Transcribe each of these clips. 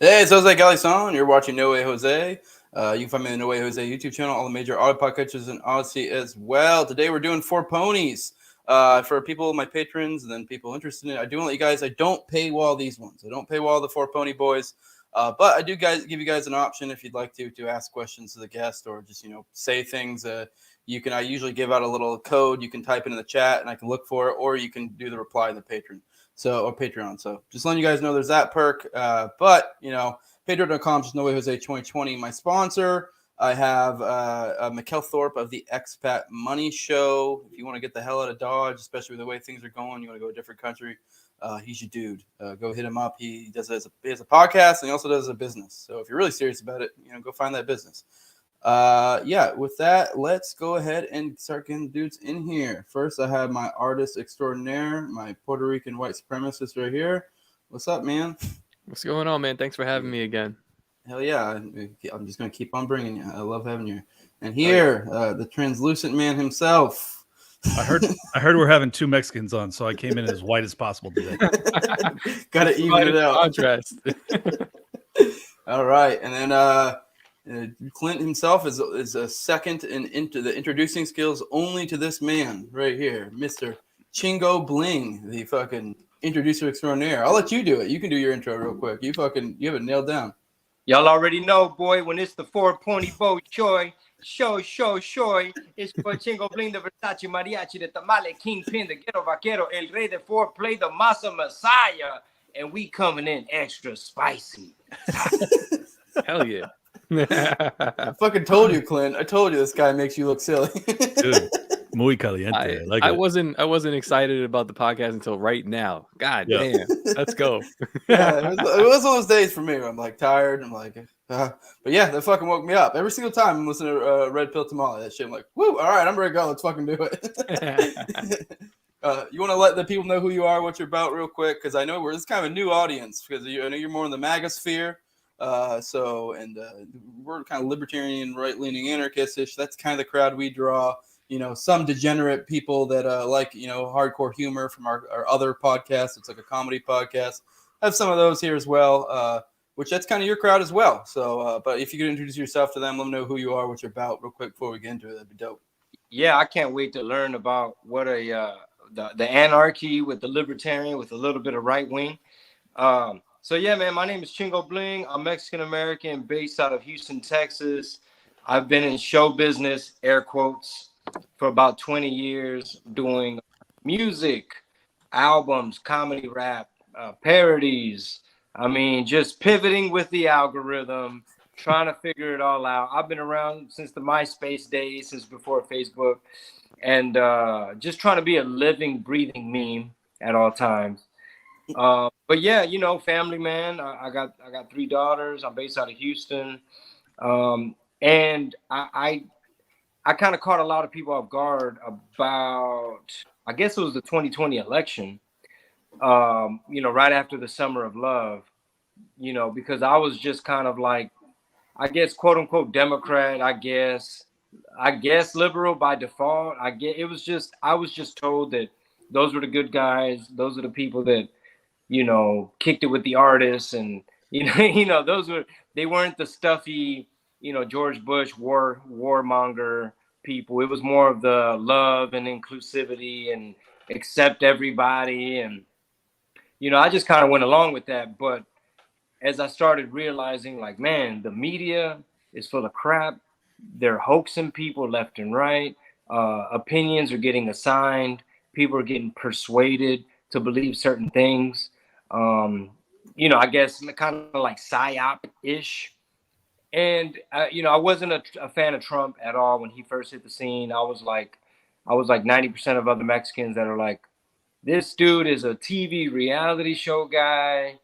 Hey, it's Jose Galison. You're watching No Way Jose. You can find me on the No Way Jose YouTube channel, all the major audio podcatchers and Odyssey as well. Today we're doing 4 ponies for people, my patrons, and then people interested in it. I do want to let you guys, I don't paywall these ones. I don't paywall the 4 Pony Boys, but I do give you guys an option if you'd like to ask questions to the guest or just, say things. I usually give out a little code. You can type it in the chat and I can look for it, or you can do the reply in the Patreon. Or Patreon. So just letting you guys know there's that perk. But patreon.com, just No Way Jose 2020. My sponsor, I have Mikkel Thorpe of the Expat Money Show. If you want to get the hell out of Dodge, especially with the way things are going, you want to go to a different country, he's your dude. Go hit him up. He has a podcast and he also does a business. So if you're really serious about it, go find that business. With that, let's go ahead and start getting dudes in here. First, I have my artist extraordinaire, my Puerto Rican white supremacist right here. What's up, man? What's going on, man? Thanks for having me again. Hell yeah. I'm just going to keep on bringing you. I love having you. And here, the translucent man himself. I heard we're having 2 Mexicans on, so I came in as white as possible today. Got to even it out. Contrast. All right. And then Clint himself is a second into the introducing skills only to this man right here, Mr. Chingo Bling, the fucking introducer extraordinaire. I'll let you do it. You can do your intro real quick. You have it nailed down. Y'all already know, boy, when it's the 4 Ponyboys shoy, it's for Chingo Bling, the Versace Mariachi, the Tamale Kingpin, the Ghetto Vaquero, El Rey de 4 Play, the Masa Messiah, and we coming in extra spicy. Hell yeah. I fucking told you, Clint. I told you this guy makes you look silly. Dude, muy caliente. I wasn't excited about the podcast until right now. God damn. Let's go. Yeah, it was one of those days for me where I'm like tired. I'm like, but yeah, that fucking woke me up. Every single time I'm listening to Red Pill Tamale, that shit, I'm like, woo, all right, I'm ready to go. Let's fucking do it. You want to let the people know who you are, what you're about real quick? Because I know it's kind of a new audience because I know you're more in the MAGA sphere. We're kind of libertarian, right-leaning anarchists-ish. That's kind of the crowd we draw. Some degenerate people that like hardcore humor from our other podcast. It's like a comedy podcast. I have some of those here as well, which that's kind of your crowd as well. So, but if you could introduce yourself to them, let them know who you are, what you're about, real quick before we get into it, that'd be dope. Yeah, I can't wait to learn about what the anarchy with the libertarian with a little bit of right wing. So yeah, man, my name is Chingo Bling. I'm Mexican-American based out of Houston, Texas. I've been in show business, air quotes, for about 20 years doing music, albums, comedy rap, parodies. I mean, just pivoting with the algorithm, trying to figure it all out. I've been around since the MySpace days, since before Facebook, and just trying to be a living, breathing meme at all times. But yeah, family man. I got 3 daughters. I'm based out of Houston, and I kind of caught a lot of people off guard about, I guess it was the 2020 election. Right after the Summer of Love, because I was just kind of like, I guess, quote unquote Democrat. I guess liberal by default. I was just told that those were the good guys. Those are the people that kicked it with the artists, and they weren't the stuffy, George Bush warmonger people. It was more of the love and inclusivity and accept everybody, and I just kind of went along with that. But as I started realizing, like, man, the media is full of crap. They're hoaxing people left and right. Opinions are getting assigned. People are getting persuaded to believe certain things. I guess kind of like psyop-ish. And, I wasn't a fan of Trump at all when he first hit the scene. I was like 90% of other Mexicans that are like, this dude is a TV reality show guy.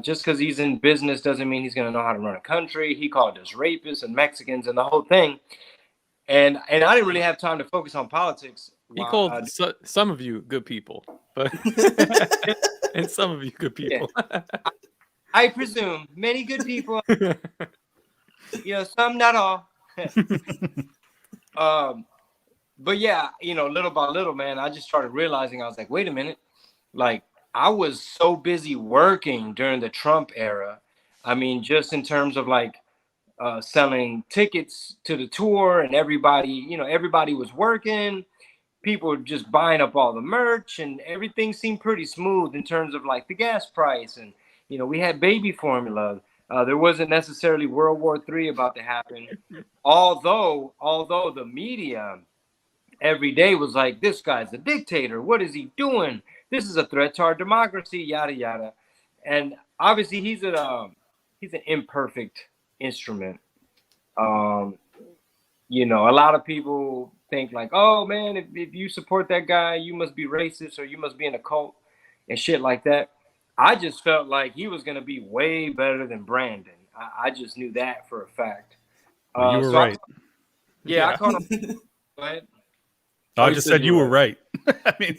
Just because he's in business doesn't mean he's going to know how to run a country. He called us rapists and Mexicans and the whole thing. And I didn't really have time to focus on politics. He called some of you good people, but and some of you good people. Yeah. I presume many good people. Some not all. But yeah, little by little, man, I just started realizing, I was like, wait a minute, like I was so busy working during the Trump era. I mean, just in terms of like selling tickets to the tour, and everybody was working. People were just buying up all the merch, and everything seemed pretty smooth in terms of like the gas price. And we had baby formula. There wasn't necessarily World War III about to happen, although the media every day was like, this guy's a dictator, what is he doing, this is a threat to our democracy, yada yada. And obviously he's an imperfect instrument. A lot of people think like, oh man, if you support that guy, you must be racist or you must be in a cult and shit like that. I just felt like he was going to be way better than Brandon. I just knew that for a fact. Well, you were right. I caught him. But I just said you were right. I mean,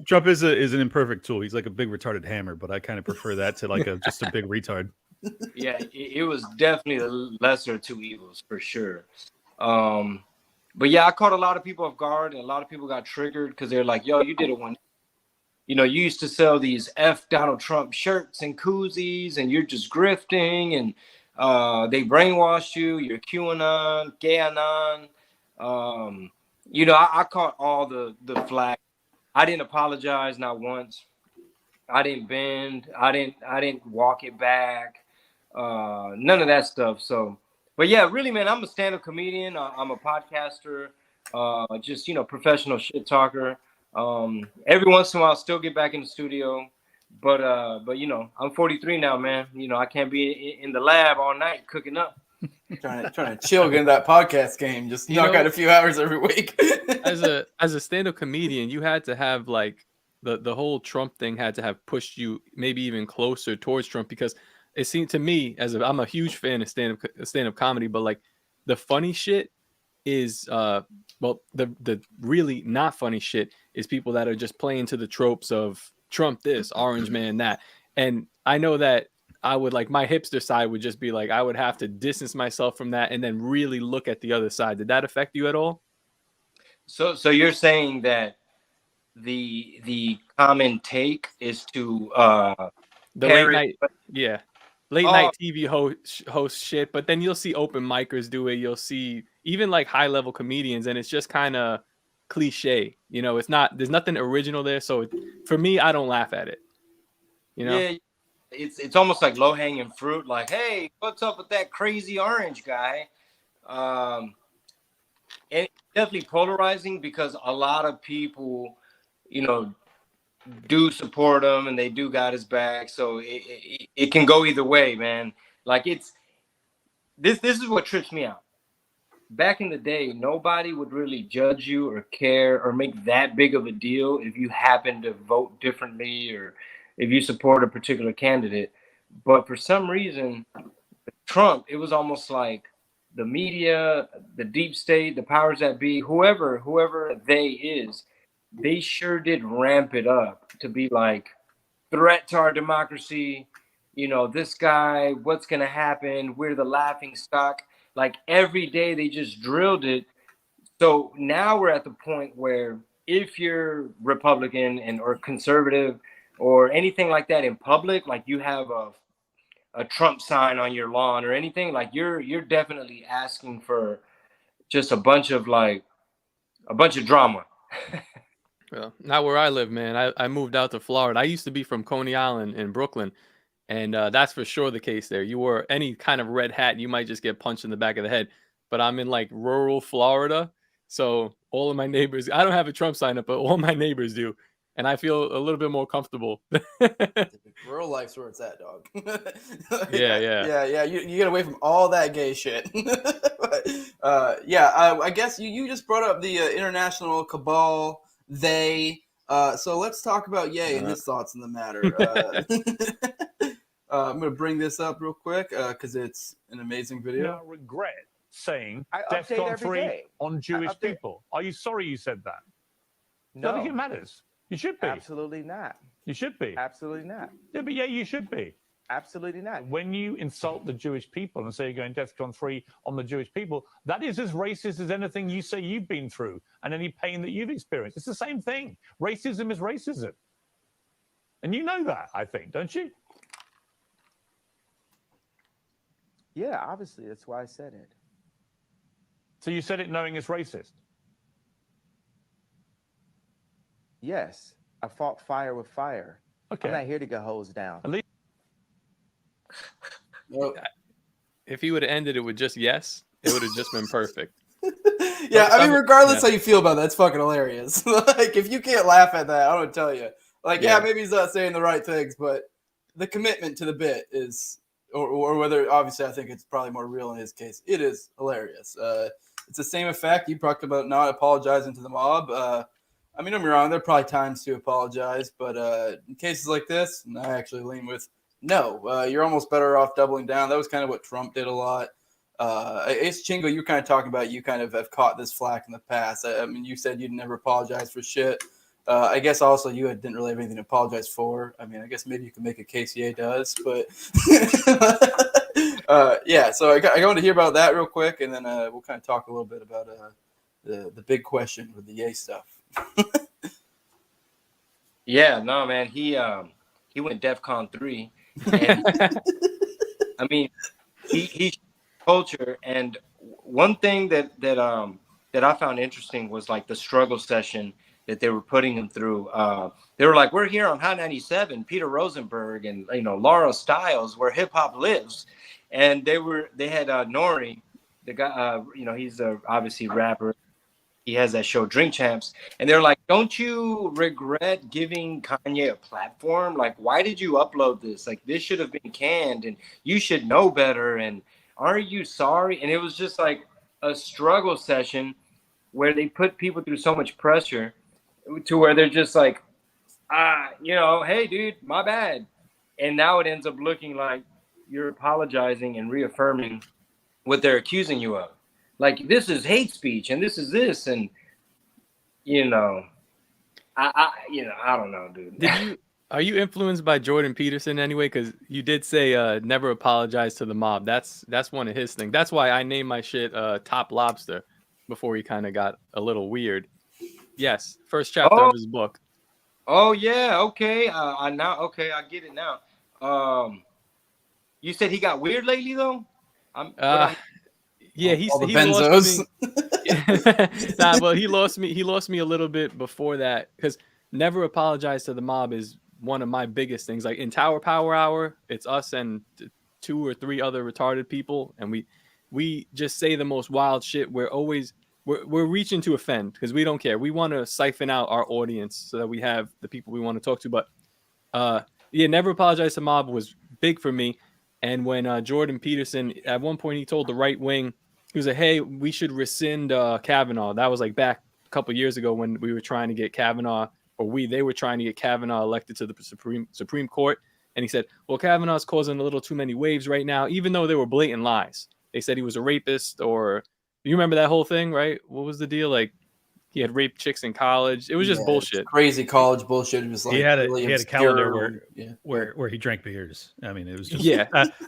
Trump is an imperfect tool. He's like a big retarded hammer, but I kind of prefer that to like just a big retard. Yeah, it was definitely the lesser of two evils for sure. But yeah, I caught a lot of people off guard, and a lot of people got triggered because they're like, yo, you did it one. You used to sell these F Donald Trump shirts and koozies, and you're just grifting, and they brainwashed you. You're QAnon, GayAnon. I caught all the flack. I didn't apologize not once. I didn't bend. I didn't walk it back. None of that stuff. So, but yeah, really, man, I'm a stand-up comedian. I'm a podcaster. Just professional shit talker. Every once in a while, I'll still get back in the studio, but I'm 43 now, man. I can't be in the lab all night cooking up. trying to chill, get in that podcast game. Just knock out a few hours every week. as a stand-up comedian, you had to have like the whole Trump thing had to have pushed you maybe even closer towards Trump, because it seemed to me I'm a huge fan of stand-up comedy, but like the funny shit is the really not funny shit is people that are just playing to the tropes of Trump this, Orange Man that. And I know that I would like my hipster side would just be like, I would have to distance myself from that and then really look at the other side. Did that affect you at all? So you're saying that the common take is to the late night, late night TV host shit, but then you'll see open micers do it. You'll see even like high level comedians, and it's just kind of cliche. It's not. There's nothing original there. So for me, I don't laugh at it. Yeah, it's almost like low hanging fruit. Like, hey, what's up with that crazy orange guy? And it's definitely polarizing because a lot of people, do support him and they do got his back. So it can go either way, man. Like this is what trips me out. Back in the day, nobody would really judge you or care or make that big of a deal if you happen to vote differently or if you support a particular candidate. But for some reason, Trump, it was almost like the media, the deep state, the powers that be, whoever they is, they sure did ramp it up to be like threat to our democracy. This guy, what's going to happen? We're the laughing stock. Like every day they just drilled it. So now we're at the point where if you're Republican or conservative or anything like that in public, like you have a Trump sign on your lawn or anything, like you're definitely asking for just a bunch of drama. Well, not where I live, man. I moved out to Florida. I used to be from Coney Island in Brooklyn, and that's for sure the case there. You wore any kind of red hat, you might just get punched in the back of the head. But I'm in like rural Florida, so all of my neighbors, I don't have a Trump sign up, but all my neighbors do. And I feel a little bit more comfortable. Rural life's where it's at, dog. Yeah. You get away from all that gay shit. I guess you just brought up the international cabal. So let's talk about Ye and his thoughts on the matter. I'm going to bring this up real quick because it's an amazing video. Now regret saying DEFCON 3 on Jewish people. Are you sorry you said that? No. I don't think it matters. You should be. Absolutely not. You should be. Absolutely not. Yeah, but yeah, you should be. Absolutely not. When you insult the Jewish people and say you're going DEFCON 3 on the Jewish people, that is as racist as anything you say you've been through and any pain that you've experienced. It's the same thing. Racism is racism. And you know that, I think, don't you? Yeah, obviously, that's why I said it. So you said it knowing it's racist? Yes, I fought fire with fire. Okay. I'm not here to get hosed down. At least Well, If he would have ended it with just yes, it would have just been perfect. yeah, I mean, regardless yeah. how you feel about that, it's fucking hilarious. Like, if you can't laugh at that, I don't tell you. Like, yeah, maybe he's not saying the right things, but the commitment to the bit is, or whether, obviously, I think it's probably more real in his case. It is hilarious. It's the same effect. You talked about not apologizing to the mob. I mean, don't get me wrong, there are probably times to apologize, but in cases like this, I actually lean with no. You're almost better off doubling down. That was kind of what Trump did a lot. It's Chingo, you were kind of talking about you kind of have caught this flack in the past. I mean, you said you'd never apologize for shit. I guess also you didn't really have anything to apologize for. I mean, I guess maybe you can make a case Ye does, but yeah. So I want to hear about that real quick, and then we'll kind of talk a little bit about the big question with the Ye stuff. Yeah, no, man. He went DEFCON 3. And, I mean, he culture. And one thing that I found interesting was like the struggle session that they were putting him through. They were like, we're here on Hot 97, Peter Rosenberg and Laura Stiles, where hip hop lives. And they had Nori, the guy, he's obviously rapper. He has that show Drink Champs, and they're like, don't you regret giving Kanye a platform? Like, why did you upload this? Like, this should have been canned, and you should know better, and aren't you sorry? And it was just like a struggle session where they put people through so much pressure to where they're just like, hey, dude, my bad. And now it ends up looking like you're apologizing and reaffirming what they're accusing you of. Like, this is hate speech, and this is this, and I don't know, dude. Are you influenced by Jordan Peterson anyway? Because you did say never apologize to the mob. That's one of his things. That's why I named my shit TopLobsta before he kind of got a little weird. Yes, first chapter of his book. Oh yeah, okay. I get it now. You said he got weird lately though. Yeah, he benzos. Lost me. He lost me a little bit before that, because never apologize to the mob is one of my biggest things. Like in Tower Power Hour, it's us and 2 or 3 other retarded people, and we just say the most wild shit. We're reaching to offend because we don't care. We want to siphon out our audience so that we have the people we want to talk to. But never apologize to the mob was big for me. And when Jordan Peterson, at one point, he told the right wing, he was like, hey, we should rescind Kavanaugh. That was like back a couple years ago when we were trying to get Kavanaugh, they were trying to get Kavanaugh elected to the Supreme Court. And he said, well, Kavanaugh's causing a little too many waves right now, even though they were blatant lies. They said he was a rapist, or you remember that whole thing, right? What was the deal? Like, he had raped chicks in college. It was just bullshit. Crazy college bullshit. It was like he had really a calendar where he drank beers. I mean, it was just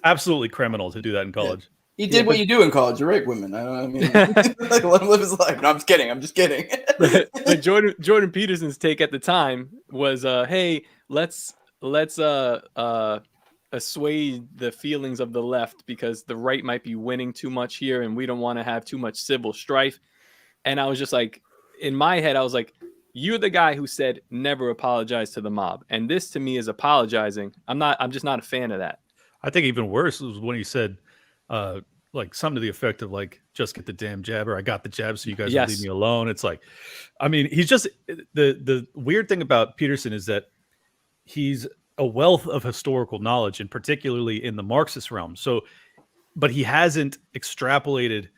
absolutely criminal to do that in college. Yeah. He did what you do in college. You rape women. I mean, like, let him live his life. No, I'm just kidding. but Jordan Peterson's take at the time was, hey, let's assuage the feelings of the left because the right might be winning too much here, and we don't want to have too much civil strife. And I was just like, in my head, I was like, you're the guy who said never apologize to the mob, and this to me is apologizing. I'm just not a fan of that. I think even worse was when he said like something to the effect of like, just get the damn jab, or I got the jab, so you guys will leave me alone. It's like, I mean, he's just the weird thing about Peterson is that he's a wealth of historical knowledge, and particularly in the Marxist realm. So, but he hasn't extrapolated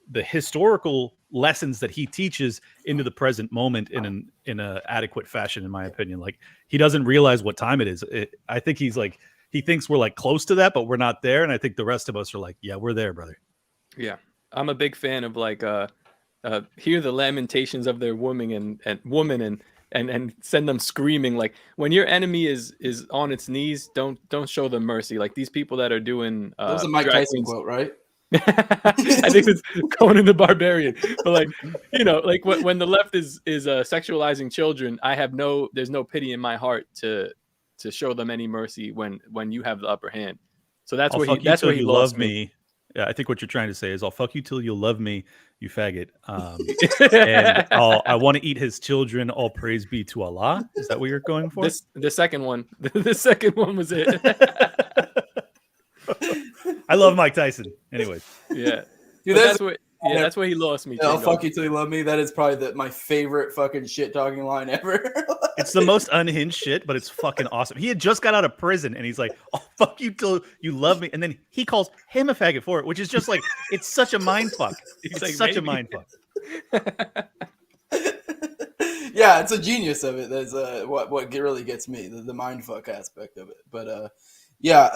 the historical lessons that he teaches into the present moment in an adequate fashion, in my opinion. Like, he doesn't realize what time it is. I think he thinks we're like close to that, but we're not there. And I think the rest of us are like, yeah, we're there, brother. Yeah. I'm a big fan of like, hear the lamentations of their woman and send them screaming. Like, when your enemy is on its knees, don't show them mercy. Like, these people that are doing, that was a Mike Tyson quote, right? I think it's Conan the Barbarian. But like, like when the left is sexualizing children, there's no pity in my heart to show them any mercy when you have the upper hand. So that's where he lost me. Yeah, I think what you're trying to say is I'll fuck you till you love me, you faggot. And I want to eat his children. All praise be to Allah. Is that what you're going for? The second one. The second one was it. I love Mike Tyson. Anyways. Yeah. Dude, that's where he lost me. I'll fuck you till you love me. That is probably my favorite fucking shit talking line ever. It's the most unhinged shit, but it's fucking awesome. He had just got out of prison and he's like, "I'll fuck you till you love me," and then he calls him a faggot for it, which is just like, it's such a mind fuck. It's like, such a mind fuck. Yeah, it's a genius of it. That's what really gets me, the mind fuck aspect of it. But yeah.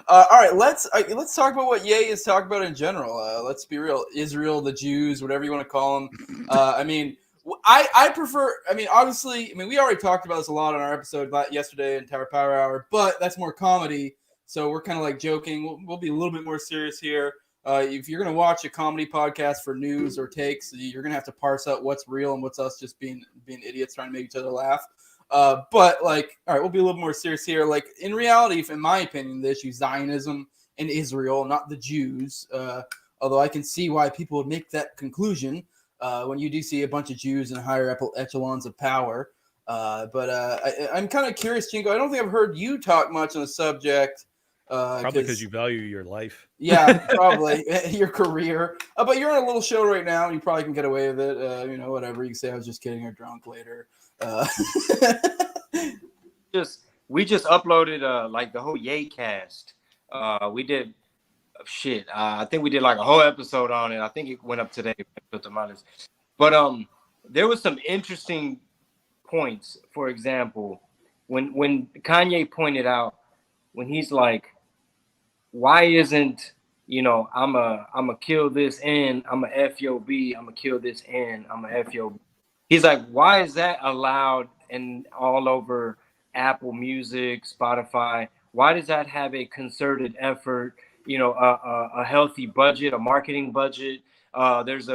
All right, let's talk about what Ye is talking about in general. Let's be real. Israel, the Jews, whatever you want to call them. I mean, I prefer. I mean, obviously, we already talked about this a lot on our episode yesterday in Tower Power Hour, but that's more comedy. So we're kind of like joking. We'll be a little bit more serious here. If you're going to watch a comedy podcast for news or takes, you're going to have to parse out what's real and what's us just being idiots trying to make each other laugh. But like, all right, we'll be a little more serious here. Like, in reality, in my opinion, the issue Zionism and Israel, not the Jews. Although I can see why people would make that conclusion when you do see a bunch of Jews in higher echelons of power. I'm kind of curious, Chingo. I don't think I've heard you talk much on the subject. Probably because you value your life. Yeah, probably your career. But you're on a little show right now, and you probably can get away with it. Whatever. You can say I was just kidding or drunk later. We just uploaded like the whole Ye cast. We did shit. I think we did like a whole episode on it. I think it went up today. But there was some interesting points. For example, when Kanye pointed out, when he's like, why isn't, I'm a kill this N, I'm a FOB, I'm a kill this N, I'm a FOB. He's like, why is that allowed and all over Apple Music, Spotify? Why does that have a concerted effort, a healthy budget, a marketing budget? There's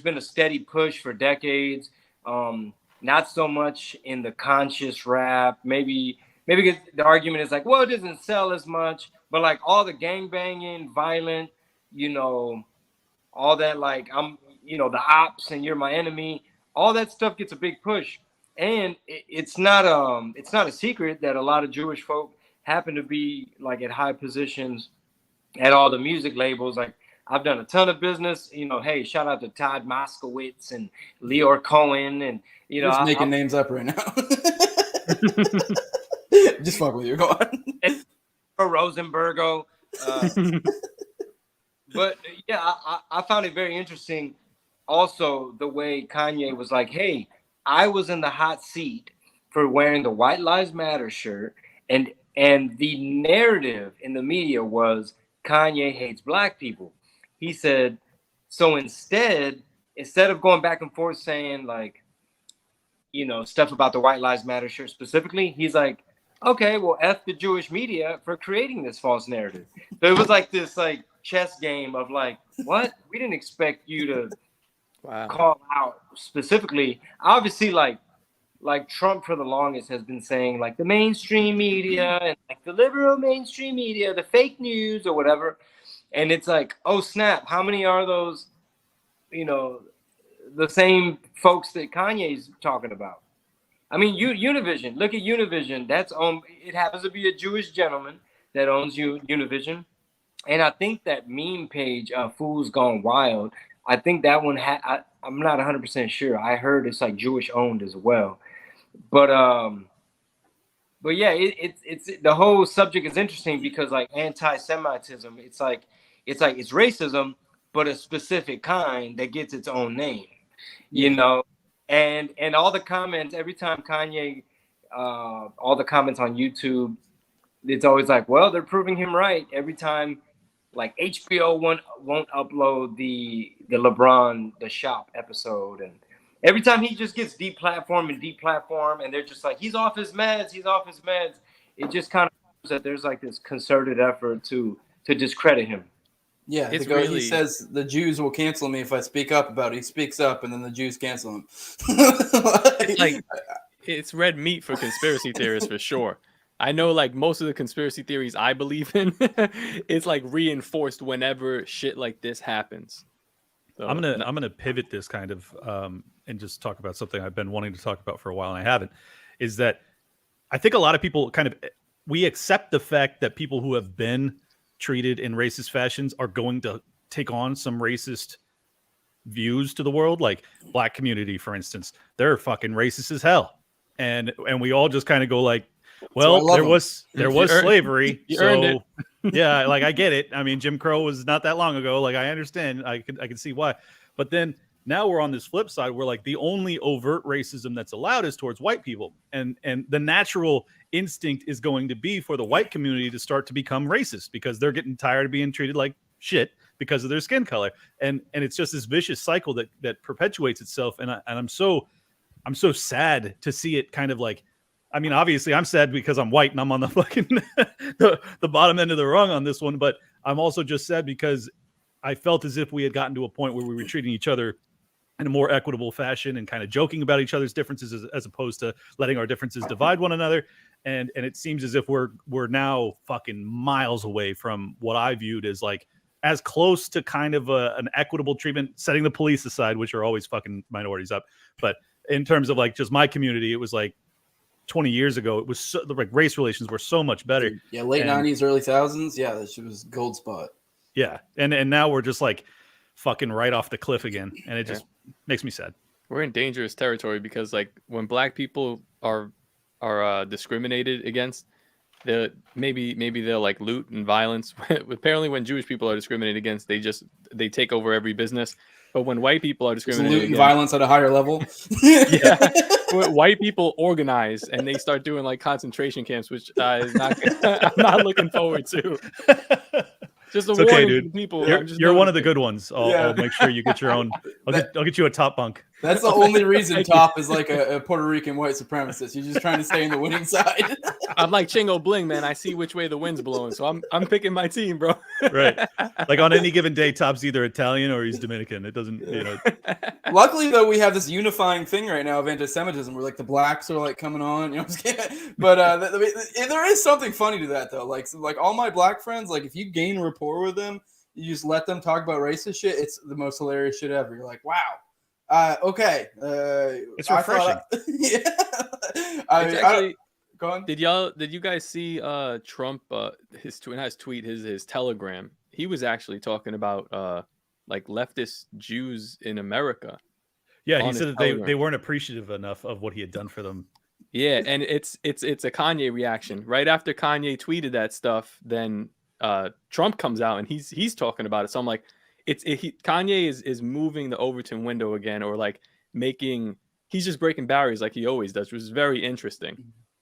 been a steady push for decades, not so much in the conscious rap, maybe the argument is like, well, it doesn't sell as much, but like all the gangbanging, violent, all that, like I'm, the ops and you're my enemy, all that stuff gets a big push. And it's not a secret that a lot of Jewish folk happen to be like at high positions at all the music labels. Like I've done a ton of business, hey, shout out to Todd Moskowitz and Leor Cohen and, You're just making names up right now. Just fuck with you. Go on. Rosenbergo. But yeah, I found it very interesting. Also, the way Kanye was like, hey, I was in the hot seat for wearing the White Lives Matter shirt. And the narrative in the media was Kanye hates black people. He said, so instead of going back and forth saying like, stuff about the White Lives Matter shirt specifically, he's like, okay, well, F the Jewish media for creating this false narrative. So it was like this like chess game of like, what? We didn't expect you to call out specifically. Obviously, like Trump for the longest has been saying like the mainstream media and like the liberal mainstream media, the fake news or whatever. And it's like, oh snap, how many are those, the same folks that Kanye's talking about? I mean, Univision. Look at Univision. It happens to be a Jewish gentleman that owns Univision, and I think that meme page, "Fools Gone Wild." I think that one I'm not 100% sure. I heard it's like Jewish owned as well, but yeah, it's the whole subject is interesting because like anti-Semitism, it's racism, but a specific kind that gets its own name, And all the comments, every time Kanye, all the comments on YouTube, it's always like, well, they're proving him right. Every time, like HBO won't upload the LeBron, the Shop episode. And every time he just gets deplatformed, and they're just like, he's off his meds. It just kind of shows that there's like this concerted effort to discredit him. Yeah, he says the Jews will cancel me if I speak up about it. He speaks up, and then the Jews cancel him. It's red meat for conspiracy theorists for sure. I know like most of the conspiracy theories I believe in, it's like reinforced whenever shit like this happens. So, I'm gonna pivot this kind of and just talk about something I've been wanting to talk about for a while and I haven't. Is that I think a lot of people we accept the fact that people who have been treated in racist fashions are going to take on some racist views to the world. Like black community, for instance, they're fucking racist as hell, and we all just kind of go like, well, there was slavery, so yeah, like I get it. I mean, Jim Crow was not that long ago. Like I understand, I can see why, but then now we're on this flip side where like the only overt racism that's allowed is towards white people, and the natural instinct is going to be for the white community to start to become racist because they're getting tired of being treated like shit because of their skin color, and it's just this vicious cycle that perpetuates itself, and I'm so sad to see it kind of like. I mean, obviously, I'm sad because I'm white and I'm on the fucking the bottom end of the rung on this one. But I'm also just sad because I felt as if we had gotten to a point where we were treating each other in a more equitable fashion and kind of joking about each other's differences as opposed to letting our differences divide one another. And it seems as if we're now fucking miles away from what I viewed as like as close to kind of an equitable treatment, setting the police aside, which are always fucking minorities up. But in terms of like just my community, it was like 20 years ago, it was so, like race relations were so much better. Yeah, late 90s, early thousands. Yeah, that shit was gold spot. Yeah, and now we're just like fucking right off the cliff again, and it just makes me sad. We're in dangerous territory because like when black people are discriminated against, maybe they'll like loot and violence. Apparently, when Jewish people are discriminated against, they take over every business. But when white people are discriminated loot and violence at a higher level. Yeah. When white people organize and they start doing like concentration camps, which I'm not looking forward to. Just a warning to people. You're one of the good ones. I'll make sure you get your own. I'll get you a top bunk. That's the only reason Top is like a Puerto Rican white supremacist. You're just trying to stay in the winning side. I'm like Chingo Bling, man. I see which way the wind's blowing, so I'm picking my team, bro. Right. Like on any given day, Top's either Italian or he's Dominican. It doesn't, you know. Luckily, though, we have this unifying thing right now of anti-Semitism, where like the blacks are like coming on. You know what I'm saying? But there is something funny to that, though. Like all my black friends, like if you gain rapport with them, you just let them talk about racist shit. It's the most hilarious shit ever. You're like, wow. Okay. It's refreshing. Go on. Did you guys see Trump his tweet his telegram? He was actually talking about like leftist Jews in America. Yeah, he said that they weren't appreciative enough of what he had done for them. Yeah, and it's a Kanye reaction. Right after Kanye tweeted that stuff, then Trump comes out and he's talking about it. So I'm like, Kanye is moving the Overton window again, or like he's just breaking barriers like he always does, which is very interesting.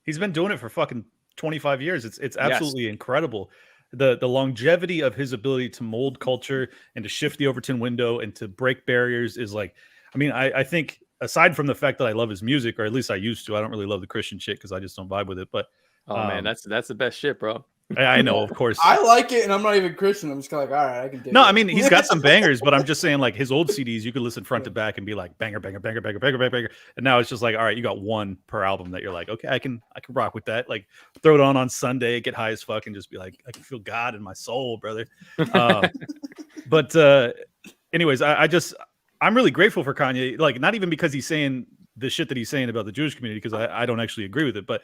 He's been doing it for fucking 25 years. It's absolutely incredible. The longevity of his ability to mold culture and to shift the Overton window and to break barriers is like, I mean, I think aside from the fact that I love his music, or at least I used to, I don't really love the Christian shit because I just don't vibe with it. But man, that's the best shit, bro. I know, of course. I like it, and I'm not even Christian. I'm just kind of like, all right, I can do it. No, I mean, he's got some bangers, but I'm just saying, like, his old CDs, you could listen front to back and be like, banger, banger, banger, banger, banger, banger, banger. And now it's just like, all right, you got one per album that you're like, okay, I can rock with that. Like, throw it on Sunday, get high as fuck, and just be like, I can feel God in my soul, brother. But anyways, I'm really grateful for Kanye. Like, not even because he's saying the shit that he's saying about the Jewish community, because I don't actually agree with it, but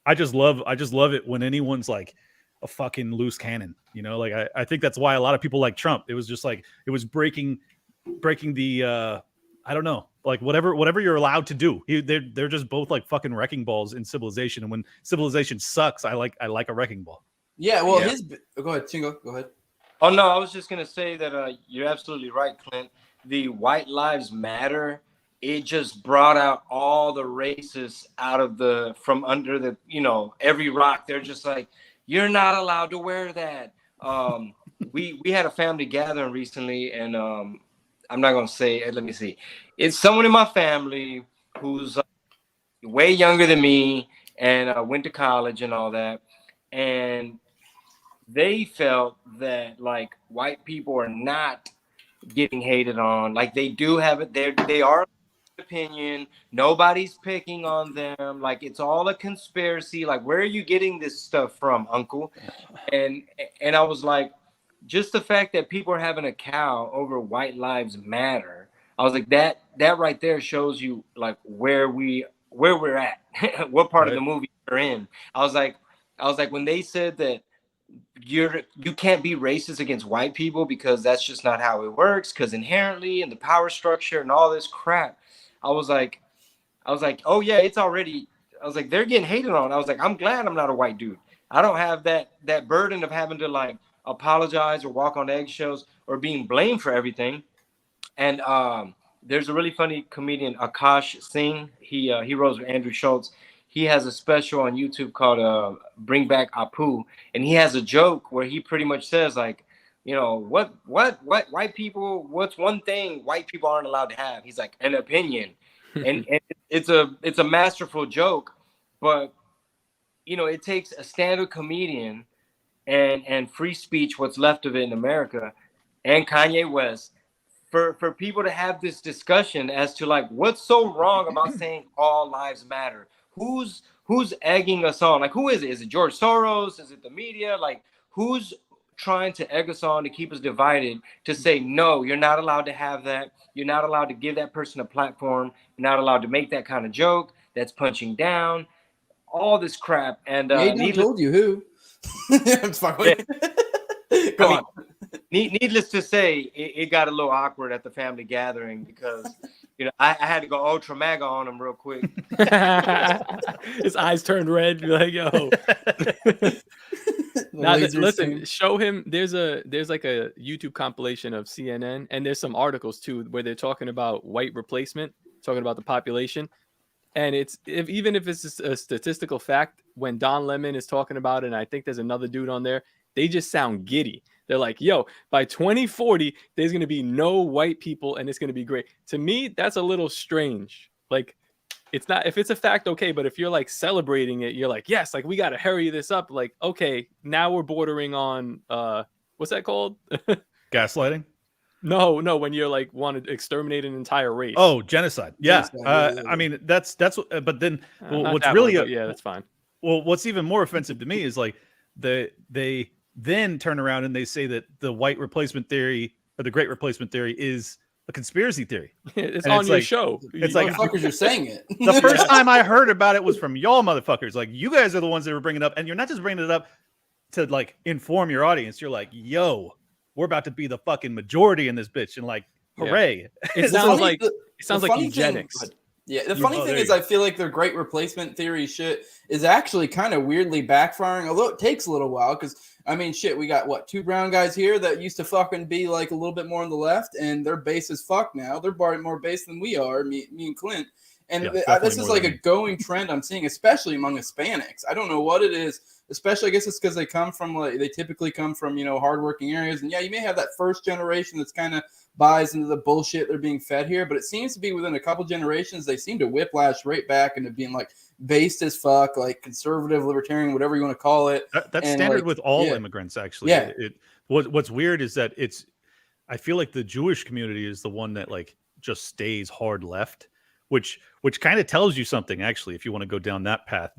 I just love it when anyone's like a fucking loose cannon, you know. Like I think that's why a lot of people like Trump. It was just like it was breaking the I don't know, like whatever you're allowed to do. They're just both like fucking wrecking balls in civilization, and when civilization sucks, I like a wrecking ball. Yeah, well, go ahead, Chingo, go ahead. Oh no, I was just gonna say that you're absolutely right, Clint. The White Lives Matter, it just brought out all the racists from under the, you know, every rock. They're just like, you're not allowed to wear that. We had a family gathering recently, and I'm not gonna say. Let me see. It's someone in my family who's way younger than me and went to college and all that, and they felt that like white people are not getting hated on. Like they do have it. They are opinion. Nobody's picking on them. Like, it's all a conspiracy. Like, where are you getting this stuff from, Uncle? And I was like, just the fact that people are having a cow over white lives matter. I was like, that right there shows you like where we're at, what part of the movie we're in. I was like, when they said that you can't be racist against white people because that's just not how it works, because inherently in the power structure and all this crap. I was like, oh yeah, it's already. I was like, they're getting hated on. I was like, I'm glad I'm not a white dude. I don't have that burden of having to like apologize or walk on eggshells or being blamed for everything. And there's a really funny comedian, Akash Singh. He rose with Andrew Schultz. He has a special on YouTube called Bring Back Apu, and he has a joke where he pretty much says like, you know, what white people, what's one thing white people aren't allowed to have? He's like, an opinion. and it's a masterful joke, but you know, it takes a stand-up comedian and free speech, what's left of it in America, and Kanye West for people to have this discussion as to like what's so wrong about saying all lives matter. Who's egging us on? Like, who is it? Is it George Soros? Is it the media? Like, who's trying to egg us on to keep us divided, to say, no, you're not allowed to have that. You're not allowed to give that person a platform. You're not allowed to make that kind of joke. That's punching down. All this crap. And I told you who. I'm sorry. Go on. Needless to say, it got a little awkward at the family gathering because, you know, I had to go ultra mega on him real quick. His eyes turned red. You're like, yo. Now, listen, show him. There's like a YouTube compilation of CNN, and there's some articles too where they're talking about white replacement, talking about the population. And even if it's a statistical fact, when Don Lemon is talking about it, and I think there's another dude on there, they just sound giddy. They're like, yo, by 2040, there's going to be no white people and it's going to be great. To me, that's a little strange. Like, it's not, if it's a fact, okay. But if you're like celebrating it, you're like, yes, like we got to hurry this up. Like, okay, now we're bordering on, what's that called? Gaslighting? No, when you're like want to exterminate an entire race. Oh, genocide. Yeah. I mean, that's what, but then what's really, yeah, that's fine. Well, what's even more offensive to me is like they then turn around and they say that the white replacement theory or the great replacement theory is a conspiracy theory. It's on your show. It's like, motherfuckers are saying it. The first time I heard about it was from y'all motherfuckers. Like, you guys are the ones that were bringing it up, and you're not just bringing it up to like inform your audience. You're like, yo, we're about to be the fucking majority in this bitch, and like, hooray! Yeah. It sounds like eugenics. Yeah, the funny thing is, I feel like their great replacement theory shit is actually kind of weirdly backfiring, although it takes a little while. Because, I mean, shit, we got, what, 2 brown guys here that used to fucking be, like, a little bit more on the left, and they're base as fuck now. They're more base than we are, me and Clint. And this is, like, a going trend I'm seeing, especially among Hispanics. I don't know what it is, especially, I guess it's because they come from, like, they typically come from, you know, hardworking areas. And, yeah, you may have that first generation that's kind of buys into the bullshit they're being fed here, but it seems to be within a couple generations they seem to whiplash right back into being like based as fuck, like conservative, libertarian, whatever you want to call it. That's standard with all immigrants, actually. Yeah. What's weird is that I feel like the Jewish community is the one that like just stays hard left, which kind of tells you something, actually, if you want to go down that path.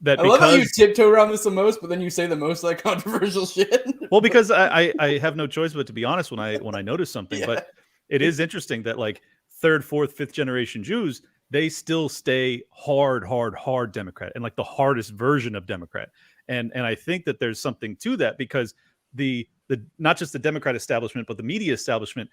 That I love how you tiptoe around this the most, but then you say the most like controversial shit. Well, because I have no choice but to be honest when I notice something. Yeah. But it is interesting that like 3rd, 4th, 5th generation Jews, they still stay hard Democrat, and like the hardest version of Democrat. And I think that there's something to that, because the not just the Democrat establishment, but the media establishment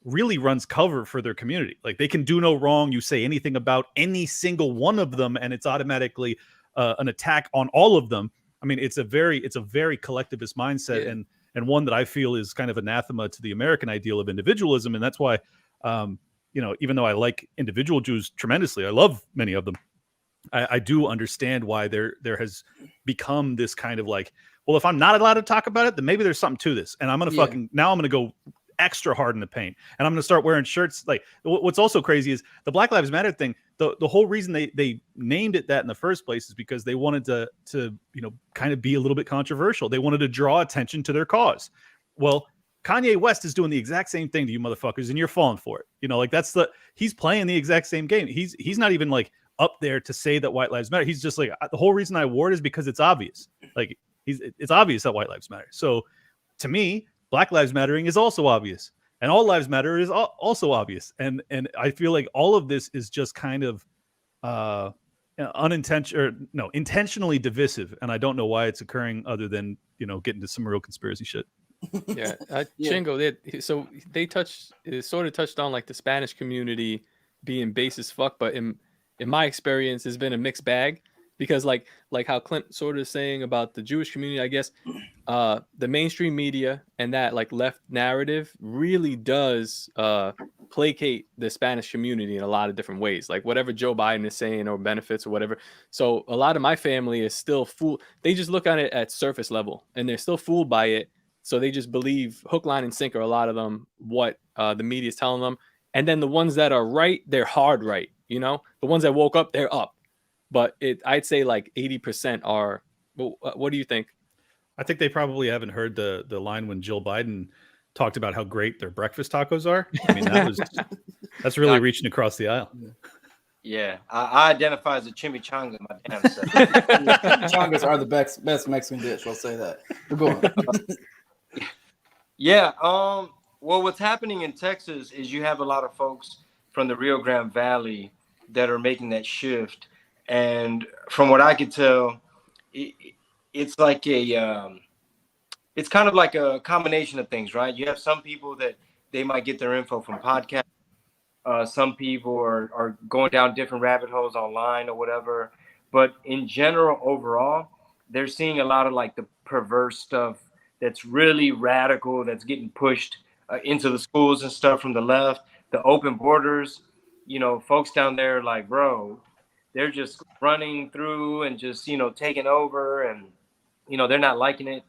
really runs cover for their community. Like, they can do no wrong. You say anything about any single one of them, and it's automatically an attack on all of them. I mean, it's a very collectivist mindset, and one that I feel is kind of anathema to the American ideal of individualism. And that's why, even though I like individual Jews tremendously, I love many of them. I do understand why there has become this kind of like, well, if I'm not allowed to talk about it, then maybe there's something to this, and I'm gonna go extra hard in the paint, and I'm gonna start wearing shirts. Like, what's also crazy is the Black Lives Matter thing. The whole reason they named it that in the first place is because they wanted to kind of be a little bit controversial. They wanted to draw attention to their cause. Well, Kanye West is doing the exact same thing to you motherfuckers, and you're falling for it. You know, like he's playing the exact same game. He's not even like up there to say that white lives matter. He's just like, the whole reason I wore it is because it's obvious. Like it's obvious that white lives matter. So to me, Black lives mattering is also obvious, and all lives matter is also obvious. And I feel like all of this is just kind of intentionally divisive, and I don't know why it's occurring other than, you know, getting to some real conspiracy shit. Yeah, Chingo, they sort of touched on like the Spanish community being base as fuck, but in my experience, it's been a mixed bag, because like how Clint sort of saying about the Jewish community, I guess the mainstream media and that like left narrative really does placate the Spanish community in a lot of different ways, like whatever Joe Biden is saying or benefits or whatever. So a lot of my family is still fooled. They just look at it at surface level and they're still fooled by it. So they just believe hook, line, and sinker, a lot of them, what the media is telling them. And then the ones that are right, they're hard right. You know, the ones that woke up, they're up. But I'd say like 80% are. What do you think? I think they probably haven't heard the line when Jill Biden talked about how great their breakfast tacos are. I mean, that's really reaching across the aisle. Yeah, I identify as a chimichanga. My damn self. Chimichangas are the best Mexican dish. I'll say that. We're going. Yeah. Well, what's happening in Texas is you have a lot of folks from the Rio Grande Valley that are making that shift, and from what I could tell, it's like it's kind of like a combination of things, right? You have some people that they might get their info from podcasts. Some people are going down different rabbit holes online or whatever. But in general, overall, they're seeing a lot of like the perverse stuff that's really radical, that's getting pushed into the schools and stuff from the left. The open borders, you know, folks down there like, bro, they're just running through and just, you know, taking over, and, you know, they're not liking it.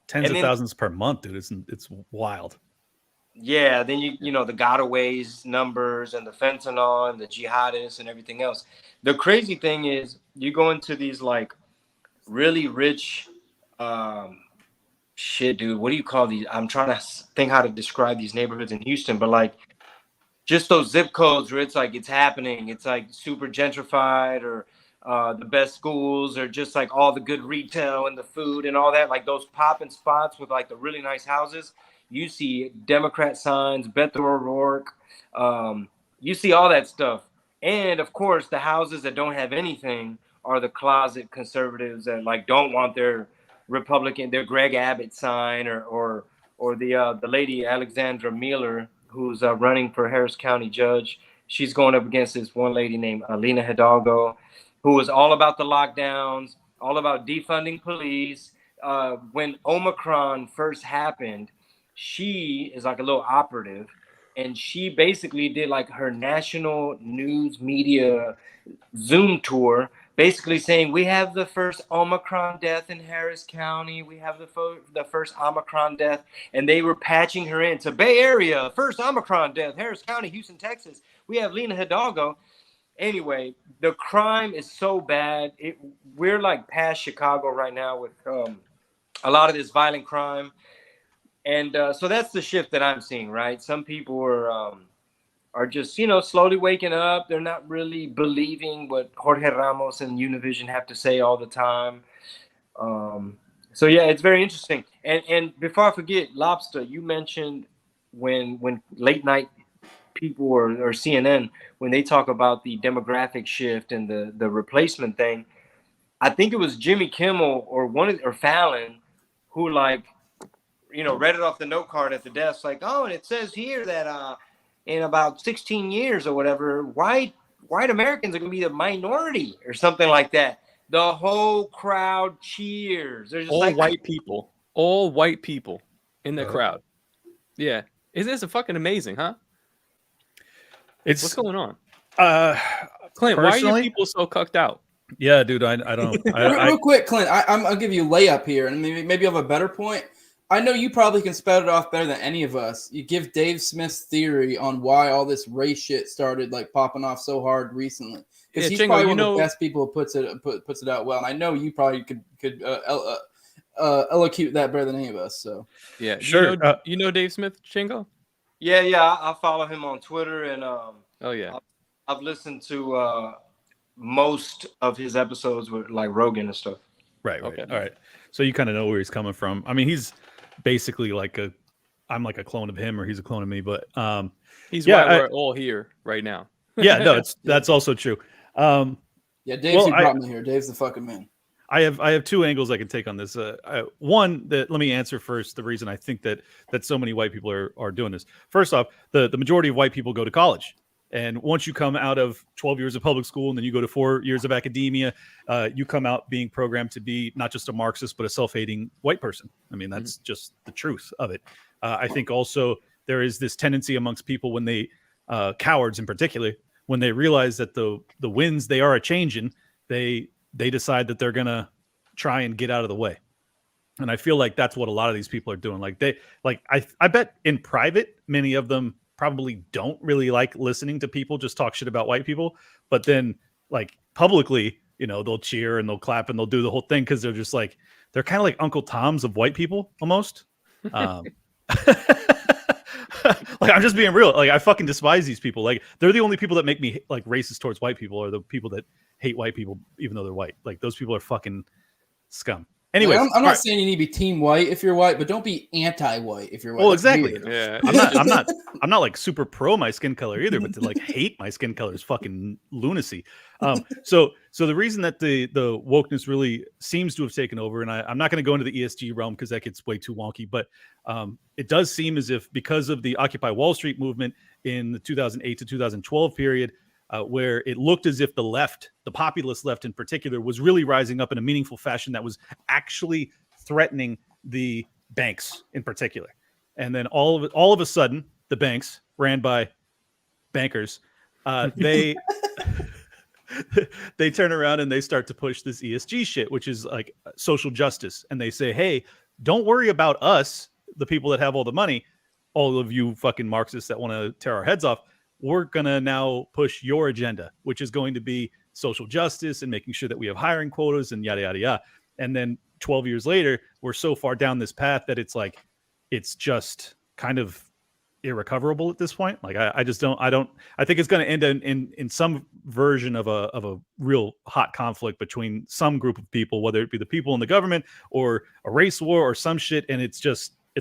Tens of thousands per month, dude. It's wild. Yeah, then you know the gotaways numbers and the fentanyl and the jihadists and everything else. The crazy thing is you go into these like really rich shit, dude. What do you call these? I'm trying to think how to describe these neighborhoods in Houston, but like just those zip codes where it's like it's happening. It's like super gentrified, or the best schools, or just like all the good retail and the food and all that. Like those popping spots with like the really nice houses. You see Democrat signs, Beto O'Rourke. You see all that stuff. And of course, the houses that don't have anything are the closet conservatives that like don't want their Republican, their Greg Abbott sign, or the lady Alexandra Miller, who's running for Harris County judge. She's going up against this one lady named Alina Hidalgo, who was all about the lockdowns, all about defunding police. When Omicron first happened, she is like a little operative, and she basically did like her national news media Zoom tour, basically saying we have the first Omicron death in Harris County. We have the first Omicron death, and they were patching her into Bay Area, first Omicron death, Harris County, Houston, Texas. We have Lena Hidalgo. Anyway, the crime is so bad. We're like past Chicago right now with a lot of this violent crime. And so that's the shift that I'm seeing, right? Some people are just, you know, slowly waking up. They're not really believing what Jorge Ramos and Univision have to say all the time. So yeah, it's very interesting. And before I forget, Lobsta, you mentioned when late night people or CNN, when they talk about the demographic shift and the replacement thing, I think it was Jimmy Kimmel or Fallon who like, you know, read it off the note card at the desk, like, oh, and it says here that in about 16 years or whatever, white Americans are going to be the minority or something like that. The whole crowd cheers. There's just all like white people in the crowd. Yeah. Isn't this fucking amazing, huh? What's going on? Clint, why are you people so cucked out? Yeah, dude, I don't. Real quick, Clint, I'll give you a layup here, and maybe you'll have a better point. I know you probably can spout it off better than any of us. You give Dave Smith's theory on why all this race shit started like popping off so hard recently, because he's Chingo, probably one of the best people who puts it out well. And I know you probably could elocute that better than any of us. So Yeah, Sure. You know Dave Smith, Chingo? Yeah, I follow him on Twitter, and Oh yeah. I've listened to most of his episodes with like Rogan and stuff. Right. Okay. All right. So you kind of know where he's coming from. I mean, he's basically like I'm like a clone of him, or he's a clone of me. But He's yeah, why we're all here right now. yeah, no, that's also true. yeah, Dave's Well, who brought me here. Dave's the fucking man. I have two angles I can take on this. One, that let me answer first the reason I think that so many white people are doing this. First off, the majority of white people go to college. And once you come out of 12 years of public school and then you go to 4 years of academia, you come out being programmed to be not just a Marxist, but a self-hating white person. I mean, that's just the truth of it. I think also there is this tendency amongst people when they, cowards in particular, when they realize that the winds they are a-changing, they decide that they're going to try and get out of the way. And I feel like that's what a lot of these people are doing. I bet in private, many of them probably don't really like listening to people just talk shit about white people, but then like publicly, they'll cheer and they'll clap and they'll do the whole thing because they're just like, they're kind of like Uncle Toms of white people almost. Like, I'm just being real. Like, I fucking despise these people. Like, they're the only people that make me like racist towards white people, or the people that hate white people even though they're white. Like, those people are fucking scum. Anyway, I'm not saying you need to be team white if you're white, but don't be anti-white if you're white. Well, That's exactly. weird. Yeah. I'm not like super pro my skin color either, but to like hate my skin color is fucking lunacy. So the reason that the wokeness really seems to have taken over, and I'm not going to go into the ESG realm because that gets way too wonky, but it does seem as if because of the Occupy Wall Street movement in the 2008 to 2012 period, where it looked as if the left, the populist left in particular, was really rising up in a meaningful fashion that was actually threatening the banks in particular. And then all of a sudden, the banks, ran by bankers, they turn around and they start to push this ESG shit, which is like social justice. And they say, hey, don't worry about us, the people that have all the money, all of you fucking Marxists that want to tear our heads off. We're going to now push your agenda, which is going to be social justice and making sure that we have hiring quotas and yada, yada, yada. And then 12 years later, we're so far down this path that it's like, it's just kind of irrecoverable at this point. Like, I think it's going to end in some version of a real hot conflict between some group of people, whether it be the people in the government or a race war or some shit. And it's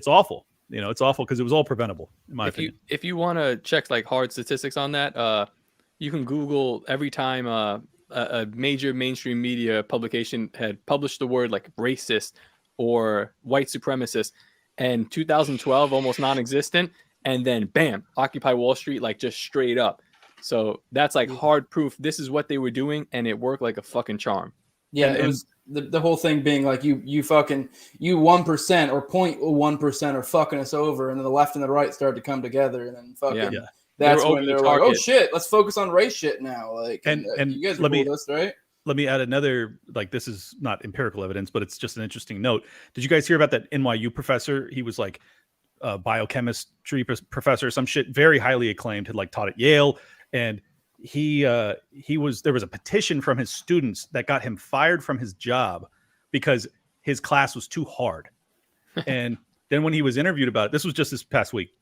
awful. It's awful because it was all preventable, in my opinion. If you want to check like hard statistics on that, you can Google every time a major mainstream media publication had published the word like racist or white supremacist, and 2012 almost non-existent, and then bam, Occupy Wall Street, like just straight up. So that's like hard proof. This is what they were doing, and it worked like a fucking charm. Yeah, it was the whole thing being like you 1% or 0.1% are fucking us over, and then the left and the right started to come together, and then fucking that's when they're like, oh shit, let's focus on race shit now. Like, and you guys are cool with us, right? Let me add another, like, this is not empirical evidence, but it's just an interesting note. Did you guys hear about that NYU professor? He was like a biochemistry professor, some shit, very highly acclaimed, had like taught at Yale, and there was a petition from his students that got him fired from his job because his class was too hard. And then when he was interviewed about it, this was just this past week,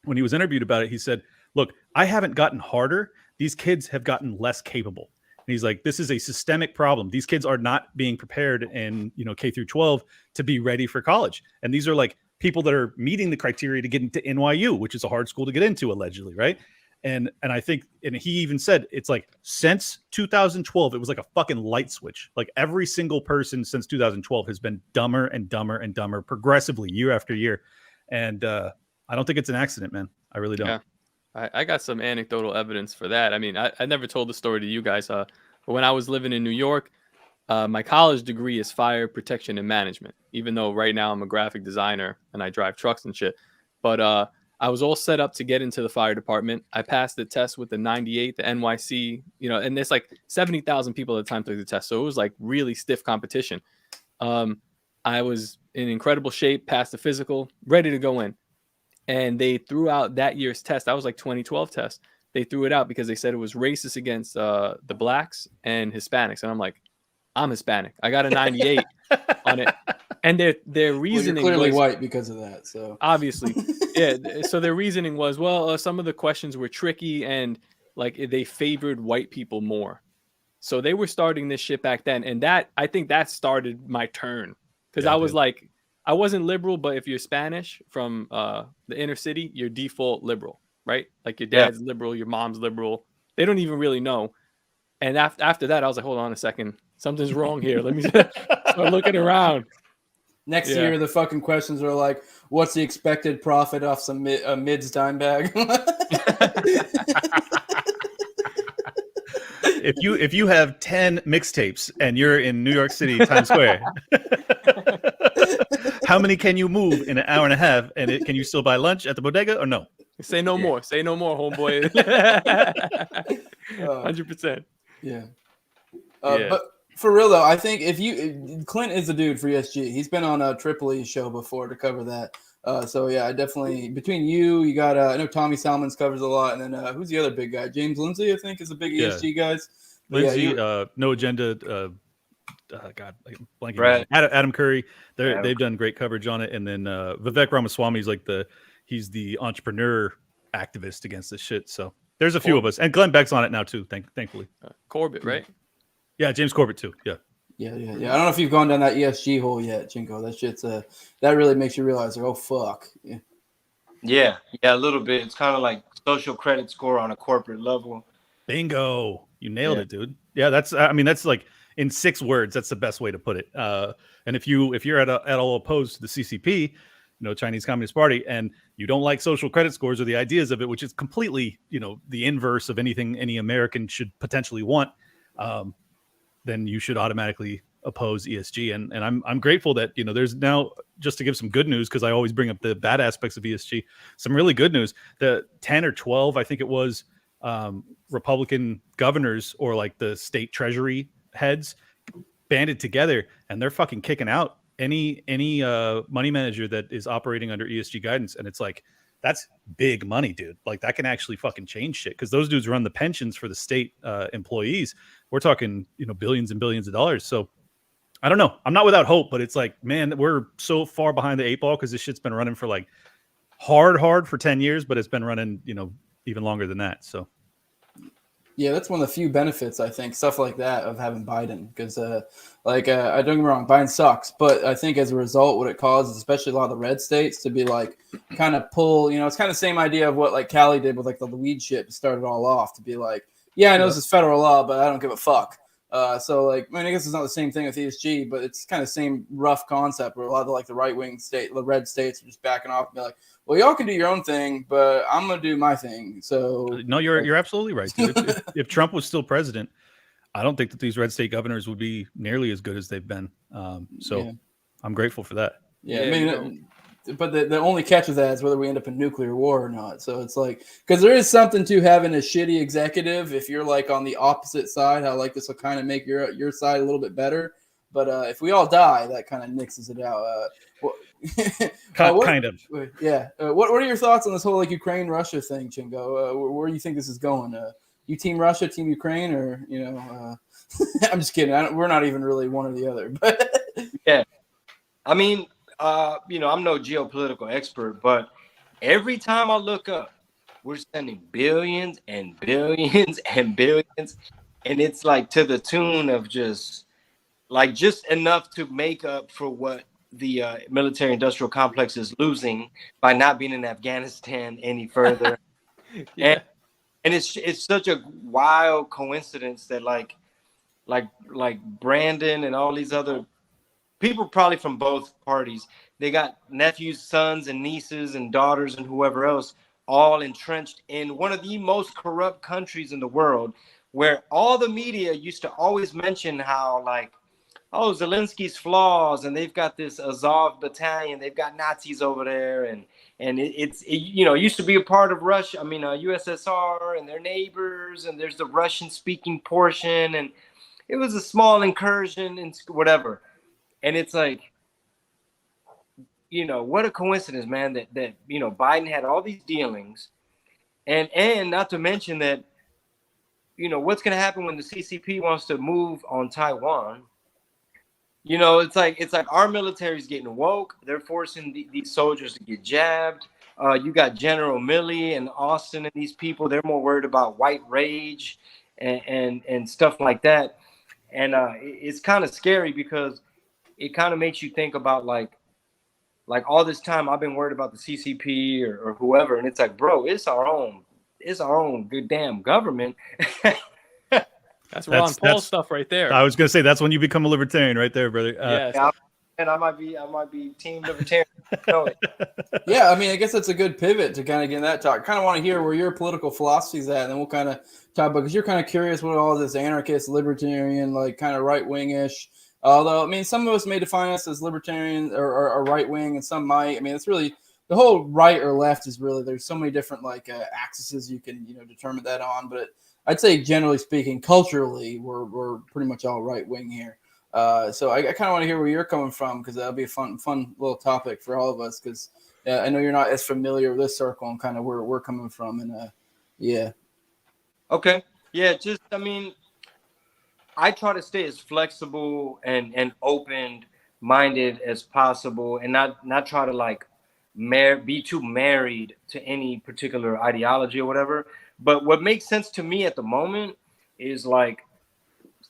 when he was interviewed about it, he said, look, I haven't gotten harder. These kids have gotten less capable. And he's like, this is a systemic problem. These kids are not being prepared in, K through 12 to be ready for college. And these are like people that are meeting the criteria to get into NYU, which is a hard school to get into, allegedly, right? And I think, and he even said, it's like since 2012, it was like a fucking light switch. Like every single person since 2012 has been dumber and dumber and dumber progressively year after year. And I don't think it's an accident, man. I really don't. Yeah. I got some anecdotal evidence for that. I mean, I never told the story to you guys. But when I was living in New York, my college degree is fire protection and management, even though right now I'm a graphic designer and I drive trucks and shit. But I was all set up to get into the fire department. I passed the test with the 98, the NYC, and there's like 70,000 people at the time took the test. So it was like really stiff competition. I was in incredible shape, passed the physical, ready to go in. And they threw out that year's test. That was like 2012 test. They threw it out because they said it was racist against the blacks and Hispanics. And I'm like, I'm Hispanic. I got a 98 on it. And their Well, you're reasoning clearly was white because of that. So obviously, yeah. So their reasoning was, well, some of the questions were tricky and like they favored white people more. So they were starting this shit back then, and that I think that started my turn because Yeah, I was dude. like, I wasn't liberal, but if you're Spanish from the inner city, you're default liberal, right? Like your dad's liberal, your mom's liberal. They don't even really know. And after that, I was like, hold on a second, something's wrong here. Let me start looking around. next Yeah. year, the fucking questions are like, "What's the expected profit off some mids dime bag?" If you have 10 mixtapes and you're in New York City Times Square, how many can you move in an hour and a half? And can you still buy lunch at the bodega or no? Say no more. Say no more, homeboy. 100%. Yeah. Yeah. But for real though, I think Clint is the dude for ESG. He's been on a Tripoli's show before to cover that. So yeah, I definitely between you got I know Tommy Salmons covers a lot, and then who's the other big guy? James Lindsay, I think, is a big ESG guys. But Lindsay, No Agenda, God, blanking. Right. Adam Curry, they've done great coverage on it, and then Vivek Ramaswamy is like he's the entrepreneur activist against this shit. So there's a few of us, and Glenn Beck's on it now too. Thankfully, Corbett, right? Yeah, James Corbett too. Yeah. Yeah. I don't know if you've gone down that ESG hole yet, Chingo. That shit's that really makes you realize, like, oh fuck. Yeah, a little bit. It's kind of like social credit score on a corporate level. Bingo. You nailed it, dude. Yeah, that's like in 6 words, that's the best way to put it. And if you're at all opposed to the CCP, Chinese Communist Party, and you don't like social credit scores or the ideas of it, which is completely, the inverse of anything any American should potentially want, then you should automatically oppose ESG. And I'm grateful that, there's now, just to give some good news, because I always bring up the bad aspects of ESG, some really good news. The 10 or 12, I think it was, Republican governors or like the state treasury heads banded together, and they're fucking kicking out any money manager that is operating under ESG guidance. And it's like, that's big money, dude. Like that can actually fucking change shit, because those dudes run the pensions for the state employees. We're talking, billions and billions of dollars. So I don't know. I'm not without hope, but it's like, man, we're so far behind the 8 ball, because this shit's been running for like hard for 10 years, but it's been running, even longer than that. So yeah, that's one of the few benefits, I think, stuff like that, of having Biden. Because, I don't get me wrong, Biden sucks. But I think as a result, what it causes, especially a lot of the red states, to be like, kind of pull, it's kind of the same idea of what like Cali did with like the weed shit to start it all off, to be like, yeah, I know this is federal law, but I don't give a fuck. So like, I guess it's not the same thing with ESG, but it's kind of the same rough concept where a lot of like the right-wing the red states are just backing off and be like, well, y'all can do your own thing, but I'm going to do my thing. So no, you're absolutely right, dude. If Trump was still president, I don't think that these red state governors would be nearly as good as they've been. I'm grateful for that. Yeah, but the only catch with that is whether we end up in nuclear war or not. So it's like, because there is something to having a shitty executive if you're like on the opposite side, how like this will kind of make your side a little bit better. But if we all die, that kind of nixes it out. Kind of. Yeah. What are your thoughts on this whole like Ukraine-Russia thing, Chingo? Where do you think this is going? You team Russia, team Ukraine, or I'm just kidding. We're not even really one or the other. But yeah, I mean, I'm no geopolitical expert, but every time I look up, we're sending billions and billions and billions, and it's like to the tune of just enough to make up for what the military-industrial complex is losing by not being in Afghanistan any further. And it's such a wild coincidence that like Brandon and all these other people, probably from both parties, they got nephews, sons, and nieces and daughters and whoever else, all entrenched in one of the most corrupt countries in the world, where all the media used to always mention how like, oh, Zelensky's flaws, and they've got this Azov battalion, they've got Nazis over there, and it used to be a part of Russia, USSR, and their neighbors, and there's the Russian-speaking portion, and it was a small incursion and whatever. And it's like, what a coincidence, man, that Biden had all these dealings, and not to mention that, what's going to happen when the CCP wants to move on Taiwan. You know, it's like our military's getting woke. They're forcing these soldiers to get jabbed. You got General Milley and Austin and these people. They're more worried about white rage and stuff like that. And it's kind of scary because it kind of makes you think about like all this time I've been worried about the CCP or whoever, and it's like, bro, it's our own good damn government. That's Ron Paul stuff right there. I was gonna say that's when you become a libertarian, right there, brother. Yes. And I might be team libertarian. Yeah, I mean, I guess that's a good pivot to kind of get in that talk. Kind of want to hear where your political philosophy's at, and then we'll kind of talk about, because you're kind of curious what all this anarchist, libertarian, like kind of right wing-ish. Although, I mean, some of us may define us as libertarian or right wing, and some might. I mean, it's really the whole right or left is really, there's so many different like axes you can determine that on. But I'd say generally speaking, culturally, we're pretty much all right wing here. So I kind of want to hear where you're coming from, because that'll be a fun little topic for all of us, because I know you're not as familiar with this circle and kind of where we're coming from. And yeah. Okay. Yeah. Just, I mean, I try to stay as flexible and open-minded as possible, and not try to like be too married to any particular ideology or whatever. But what makes sense to me at the moment is like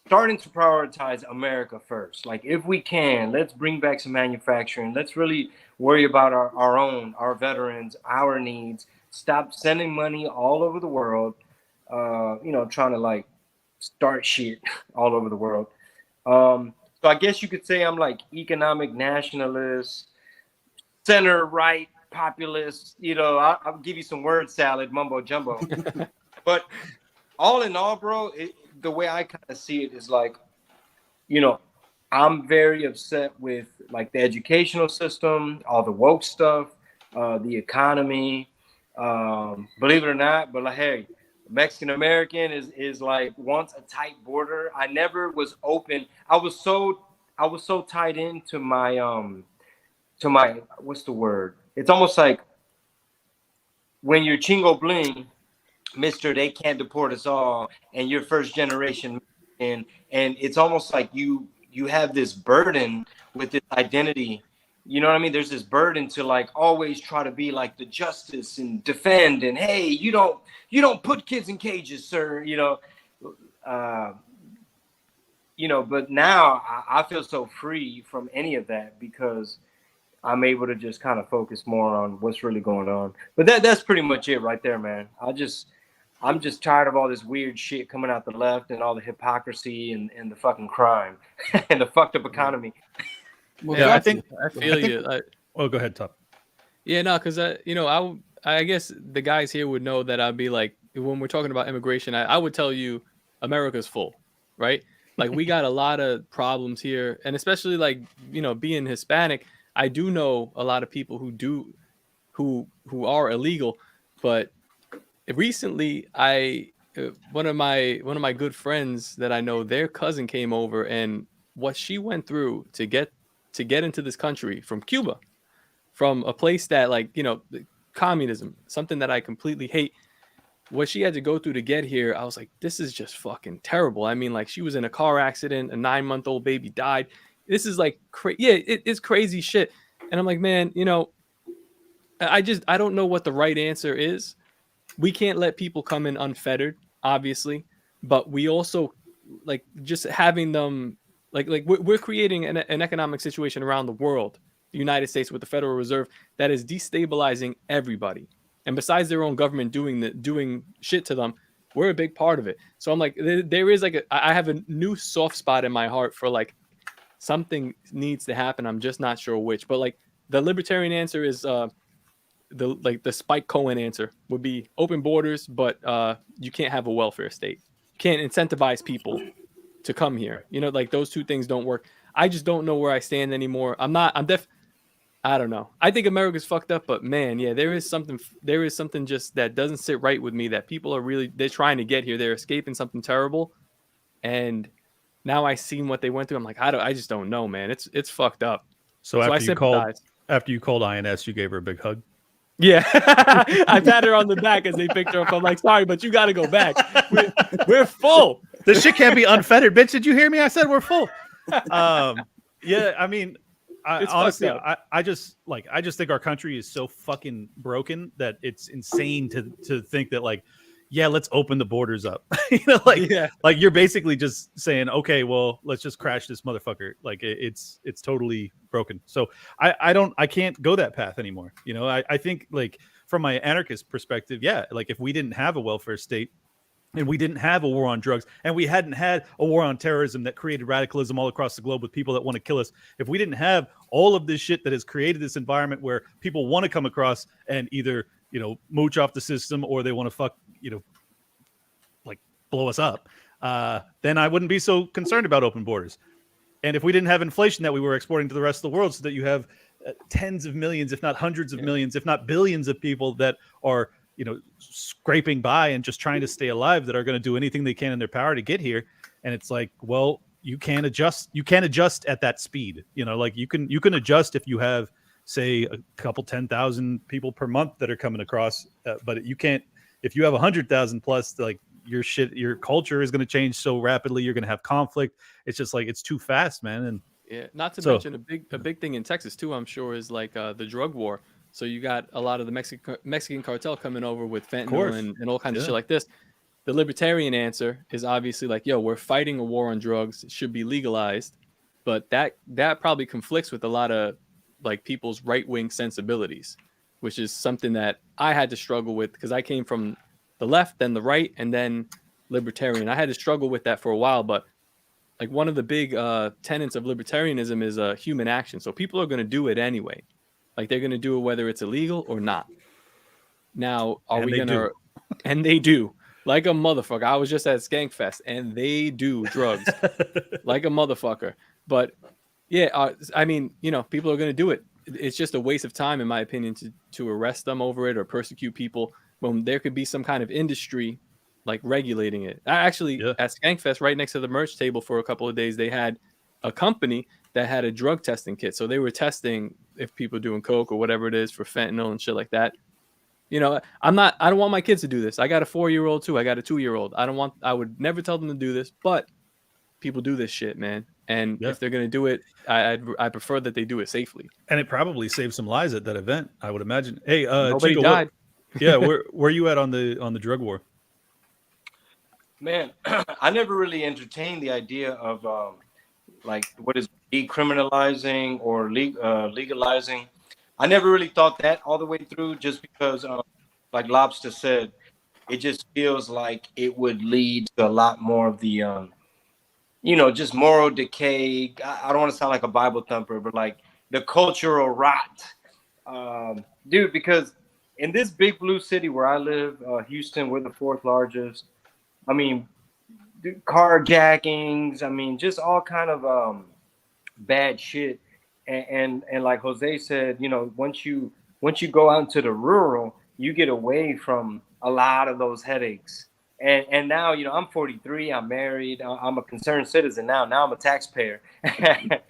starting to prioritize America first. Like, if we can, let's bring back some manufacturing. Let's really worry about our veterans, our needs. Stop sending money all over the world, trying to like start shit all over the world. So I guess you could say I'm like economic nationalist, center right populist. I'll give you some word salad, mumbo jumbo. But all in all, bro, the way I kind of see it is like, I'm very upset with like the educational system, all the woke stuff, the economy. Believe it or not, but like, hey, Mexican American is like wants a tight border. I never was open. I was so tied into my what's the word? It's almost like when you're Chingo Bling, Mr. They can't deport us all, and you're first generation, and it's almost like you have this burden with this identity. You know what I mean? There's this burden to like always try to be like the justice and defend, and hey, you don't put kids in cages, sir. But now I feel so free from any of that because I'm able to just kind of focus more on what's really going on. But that's pretty much it right there, man. I'm just tired of all this weird shit coming out the left and all the hypocrisy and the fucking crime and the fucked up economy. Well, yeah, I feel you. Oh, go ahead, Top. Yeah, no, because I guess the guys here would know that I'd be like, when we're talking about immigration, I would tell you America's full, right? Like, we got a lot of problems here, and especially like being Hispanic, I do know a lot of people who are illegal, but recently one of my good friends that I know, their cousin came over, and what she went through to get into this country from Cuba, from a place that like communism, something that I completely hate, what she had to go through to get here, I was like, this is just fucking terrible. I mean, like, she was in a car accident, a 9-month-old baby died. This is like it's crazy shit. And I'm like, man, I don't know what the right answer is. We can't let people come in unfettered, obviously, but we also like just having them like we're creating an economic situation around the world, the United States with the Federal Reserve, that is destabilizing everybody. And besides their own government doing shit to them, we're a big part of it. So I'm like, there is like I have a new soft spot in my heart for like something needs to happen. I'm just not sure which. But like the libertarian answer is the Spike Cohen answer would be open borders, but you can't have a welfare state. You can't incentivize people to come here. Like those two things don't work. I just don't know where I stand anymore. I don't know. I think America's fucked up, but man, yeah, there is something just that doesn't sit right with me, that people are they're trying to get here. They're escaping something terrible. And now I seen what they went through. I'm like, I just don't know, man. It's fucked up. So after you called INS, you gave her a big hug. Yeah. I pat her on the back as they picked her up. I'm like, sorry, but you got to go back. We're full. This shit can't be unfettered, bitch. Did you hear me? I said we're full. Yeah, I mean, It's honestly, fucked up. I just think our country is so fucking broken that it's insane to think that like, yeah, let's open the borders up. Yeah. Like you're basically just saying, okay, well, let's just crash this motherfucker. Like it's totally broken. So I can't go that path anymore. I think like from my anarchist perspective, yeah, like if we didn't have a welfare state, and we didn't have a war on drugs, and we hadn't had a war on terrorism that created radicalism all across the globe with people that want to kill us, if we didn't have all of this shit that has created this environment where people want to come across and either, mooch off the system or they want to like blow us up, then I wouldn't be so concerned about open borders. And if we didn't have inflation that we were exporting to the rest of the world, so that you have tens of millions, if not hundreds of millions, if not billions of people that are scraping by and just trying to stay alive, that are going to do anything they can in their power to get here. And it's like, well, you can't adjust at that speed. Like you can adjust if you have, say, a couple 10,000 people per month that are coming across, but you can't if you have 100,000 plus. Like your culture is going to change so rapidly. You're going to have conflict. It's just like it's too fast, man. And yeah, not to mention a big thing in Texas too, I'm sure, is like the drug war. So you got a lot of the Mexican cartel coming over with fentanyl and all kinds of shit like this. The libertarian answer is obviously like, yo, we're fighting a war on drugs. It should be legalized. But that probably conflicts with a lot of like people's right-wing sensibilities, which is something that I had to struggle with because I came from the left, then the right, and then libertarian. I had to struggle with that for a while, but like one of the big tenets of libertarianism is human action. So people are going to do it anyway. Like they're going to do it whether it's illegal or not. Now, are we going to... And they do. Like a motherfucker. I was just at Skankfest, and they do drugs like a motherfucker. But yeah, I mean, people are going to do it. It's just a waste of time, in my opinion, to arrest them over it or persecute people when there could be some kind of industry like regulating it. Actually, at Skankfest, right next to the merch table for a couple of days, they had a company that had a drug testing kit. So they were testing if people doing coke or whatever it is for fentanyl and shit like that. I don't want my kids to do this. I got a 4-year-old too. I got a 2-year-old. I would never tell them to do this, but people do this shit, man. And if they're going to do it, I prefer that they do it safely. And it probably saved some lives at that event, I would imagine. Hey, nobody died. Where are you at on the drug war? Man, I never really entertained the idea of like what is decriminalizing or legalizing. I never really thought that all the way through, just because, like Lobster said, it just feels like it would lead to a lot more of the, just moral decay. I don't want to sound like a Bible thumper, but like the cultural rot, dude. Because in this big blue city where I live, Houston, we're the 4th largest. I mean, carjackings. I mean, just all kind of bad shit. And like Jose said, once you go out into the rural, you get away from a lot of those headaches. And now, I'm 43, I'm married, I'm a concerned citizen now. Now I'm a taxpayer. I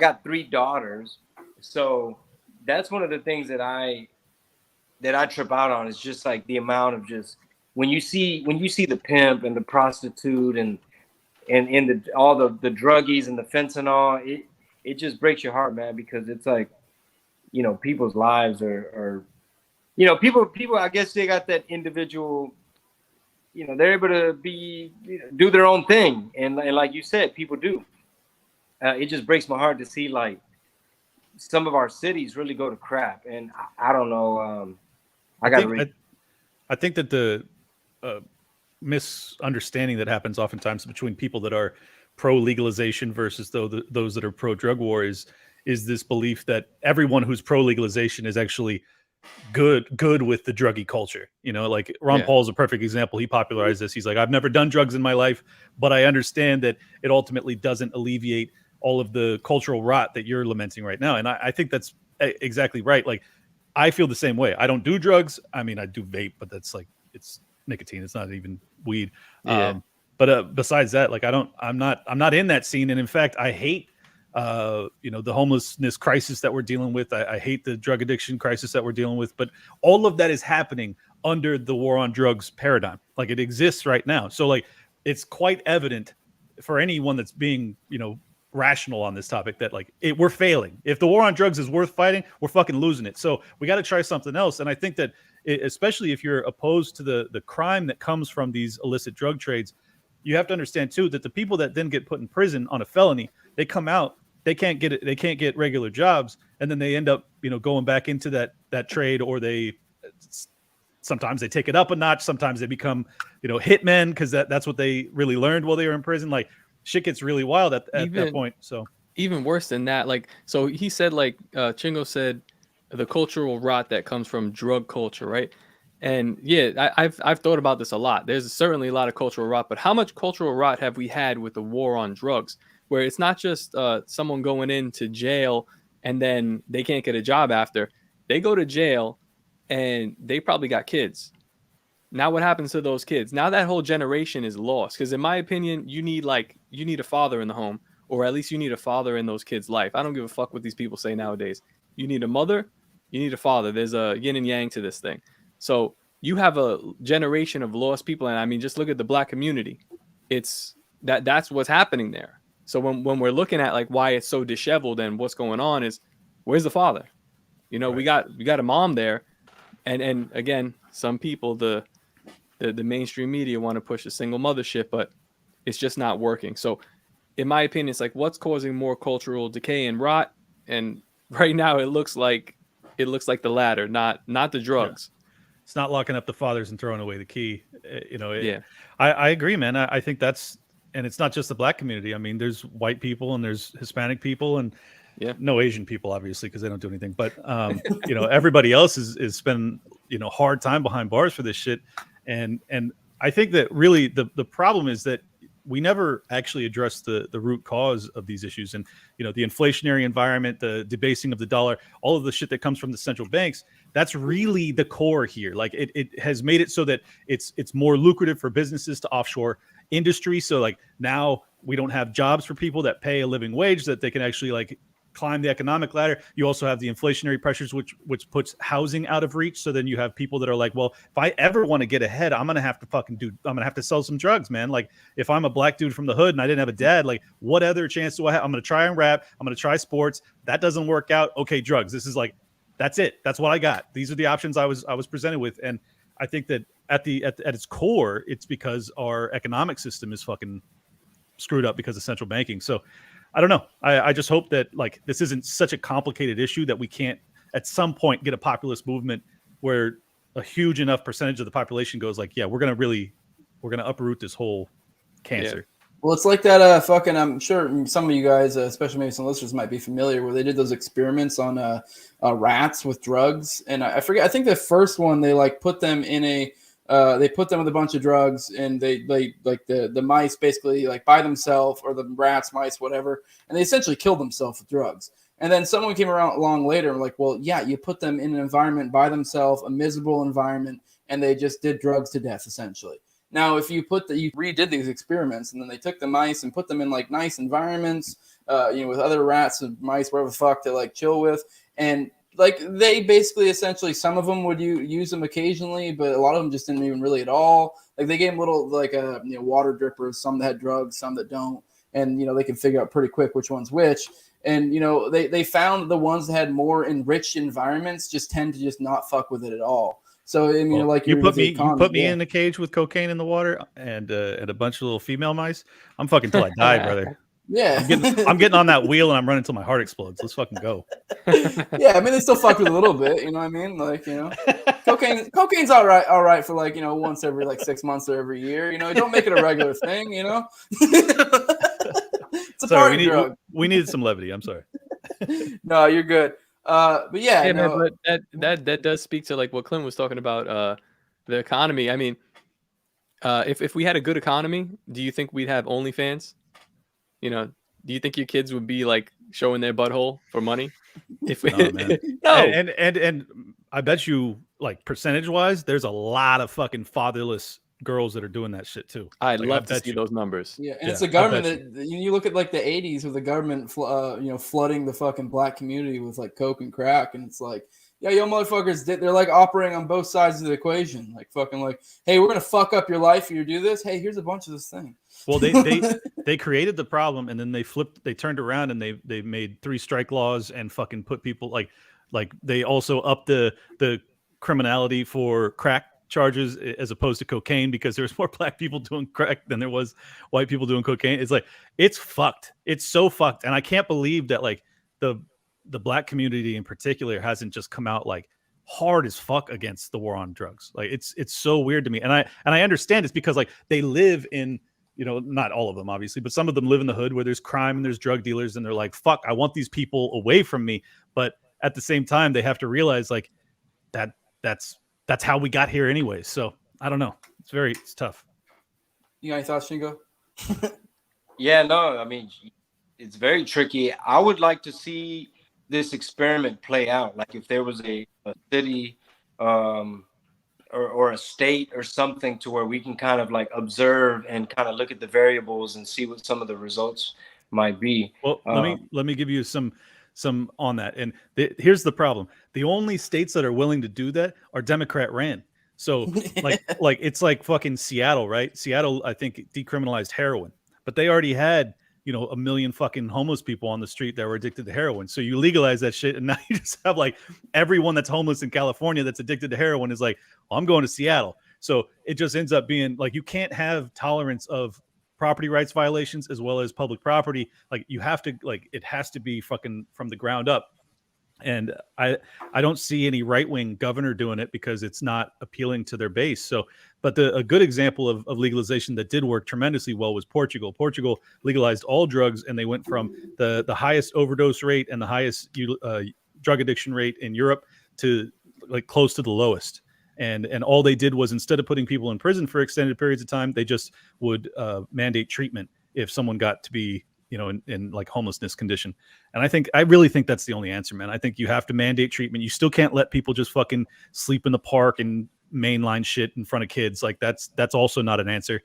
got 3 daughters. So that's one of the things that I trip out on, is just like the amount of just when you see the pimp and the prostitute and all the druggies and the fentanyl, it just breaks your heart, man, because it's like, people's lives are people, I guess they got that individual, they're able to do their own thing. And like you said, people do. It just breaks my heart to see like some of our cities really go to crap. And I don't know. I think that the misunderstanding that happens oftentimes between people that are pro legalization versus those that are pro drug war is this belief that everyone who's pro legalization is actually good with the druggy culture. Like Ron Paul is a perfect example. He popularized this. He's like, I've never done drugs in my life, but I understand that it ultimately doesn't alleviate all of the cultural rot that you're lamenting right now. And I think that's exactly right. Like, I feel the same way. I don't do drugs. I mean, I do vape, but that's like, it's nicotine. It's not even weed. But besides that, like, I'm not in that scene. And in fact, I hate, the homelessness crisis that we're dealing with. I hate the drug addiction crisis that we're dealing with, but all of that is happening under the war on drugs paradigm. Like, it exists right now. So like, it's quite evident for anyone that's being, rational on this topic that like we're failing. If the war on drugs is worth fighting, we're fucking losing it. So we got to try something else. And I think that especially if you're opposed to the crime that comes from these illicit drug trades, you have to understand too that the people that then get put in prison on a felony, they come out, they can't get regular jobs, and then they end up, you know, going back into that trade, or sometimes they take it up a notch, sometimes they become, you know, hitmen because that's what they really learned while they were in prison. Like shit gets really wild at that point. So even worse than that, like, so he said, like, Chingo said, the cultural rot that comes from drug culture, right? And yeah, I've thought about this a lot. There's certainly a lot of cultural rot, but how much cultural rot have we had with the war on drugs, where it's not just someone going into jail and then they can't get a job after. They go to jail and they probably got kids. Now what happens to those kids? Now that whole generation is lost, because in my opinion, you need a father in the home, or at least you need a father in those kids' life. I don't give a fuck what these people say nowadays. You need a mother, you need a father. There's a yin and yang to this thing. So you have a generation of lost people, and I mean, just look at the black community. That's what's happening there. So when we're looking at like why it's so disheveled and what's going on is, where's the father? You know, right. we got a mom there, and again, some people the mainstream media want to push a single mother shit, but it's just not working. So in my opinion, it's like, what's causing more cultural decay and rot? And right now it looks like the latter, not the drugs. Yeah. It's not locking up the fathers and throwing away the key. I agree, man. I think that's, and it's not just the black community. I mean, there's white people and there's Hispanic people and no Asian people, obviously, because they don't do anything. But you know, everybody else is spending, you know, hard time behind bars for this shit. And I think that really the problem is that we never actually addressed the root cause of these issues. And, you know, the inflationary environment, the debasing of the dollar, all of the shit that comes from the central banks, that's really the core here. Like it has made it so that it's more lucrative for businesses to offshore industry. So like now we don't have jobs for people that pay a living wage that they can actually like climb the economic ladder. You also have the inflationary pressures, which puts housing out of reach. So then you have people that are like, well, if I ever want to get ahead, I'm going to have to sell some drugs, man. Like if I'm a black dude from the hood and I didn't have a dad, like what other chance do I have? I'm going to try and rap. I'm going to try sports. That doesn't work out. Okay. Drugs. This is like, that's it. That's what I got. These are the options I was presented with. And I think that at its core, it's because our economic system is fucking screwed up because of central banking. So I don't know. I just hope that like this isn't such a complicated issue that we can't at some point get a populist movement where a huge enough percentage of the population goes like, yeah, we're gonna uproot this whole cancer. Yeah. Well, it's like that fucking, I'm sure some of you guys, especially maybe some listeners, might be familiar, where they did those experiments on rats with drugs. And I forget, I think the first one, they like put them in they put them with a bunch of drugs, and they like the mice basically like by themselves, or the rats, mice, whatever. And they essentially killed themselves with drugs. And then someone came along later and like, well, yeah, you put them in an environment by themselves, a miserable environment, and they just did drugs to death, essentially. Now, if you you redid these experiments, and then they took the mice and put them in like nice environments, you know, with other rats and mice, wherever the fuck to like chill with, and like they basically essentially, some of them would use them occasionally, but a lot of them just didn't even really at all. Like they gave them little like you know, water drippers, some that had drugs, some that don't, and you know they can figure out pretty quick which one's which. And you know they found the ones that had more enriched environments just tend to just not fuck with it at all. So I mean, like you put me in a cage with cocaine in the water and a bunch of little female mice. I'm fucking till I die, brother. Yeah, I'm getting on that wheel and I'm running until my heart explodes. Let's fucking go. Yeah, I mean they still fuck with a little bit, you know what I mean? Like, you know, cocaine's all right for like, you know, once every like 6 months or every year. You know, don't make it a regular thing. You know, it's a party drug. We needed some levity. I'm sorry. No, you're good. But yeah, hey, man, but that does speak to like what Clint was talking about, the economy. I mean, if we had a good economy, do you think we'd have OnlyFans? You know, do you think your kids would be like showing their butthole for money? If we, no, and I bet you, like percentage wise, there's a lot of fucking fatherless girls that are doing that shit too. I'd love to see those numbers. Yeah, and it's the government that you look at like the 80s with the government, you know, flooding the fucking black community with like coke and crack, and it's like, yeah, yo motherfuckers, they're like operating on both sides of the equation, like fucking like, hey, we're gonna fuck up your life if you do this. Hey, here's a bunch of this thing. Well, they created the problem, and then they turned around and they made 3 strike laws and fucking put people like they also upped the criminality for crack charges as opposed to cocaine, because there's more black people doing crack than there was white people doing cocaine. It's like, it's fucked. It's so fucked. And I can't believe that like the black community in particular hasn't just come out like hard as fuck against the war on drugs. Like it's so weird to me. And I understand it's because like they live in, you know, not all of them obviously, but some of them live in the hood where there's crime and there's drug dealers, and they're like, fuck, I want these people away from me. But at the same time, they have to realize like that's how we got here anyway. So I don't know. It's tough. You got any thoughts, Chingo? Yeah, no, I mean, it's very tricky. I would like to see this experiment play out. Like if there was a city or a state or something to where we can kind of like observe and kind of look at the variables and see what some of the results might be. Well, let me give you some on that. And here's the problem. The only states that are willing to do that are Democrat ran. So like it's like fucking Seattle, right? Seattle, I think, decriminalized heroin, but they already had, you know, 1 million fucking homeless people on the street that were addicted to heroin. So you legalize that shit, and now you just have like everyone that's homeless in California that's addicted to heroin is like, well, I'm going to Seattle. So it just ends up being like, you can't have tolerance of property rights violations as well as public property. Like you have to, like, it has to be fucking from the ground up. And I don't see any right-wing governor doing it because it's not appealing to their base. So, but a good example of legalization that did work tremendously well was Portugal. Portugal legalized all drugs, and they went from the highest overdose rate and the highest drug addiction rate in Europe to like close to the lowest. And all they did was, instead of putting people in prison for extended periods of time, they just would mandate treatment if someone got to be, you know, in like homelessness condition. And I really think that's the only answer, man. I think you have to mandate treatment. You still can't let people just fucking sleep in the park and mainline shit in front of kids. Like that's also not an answer.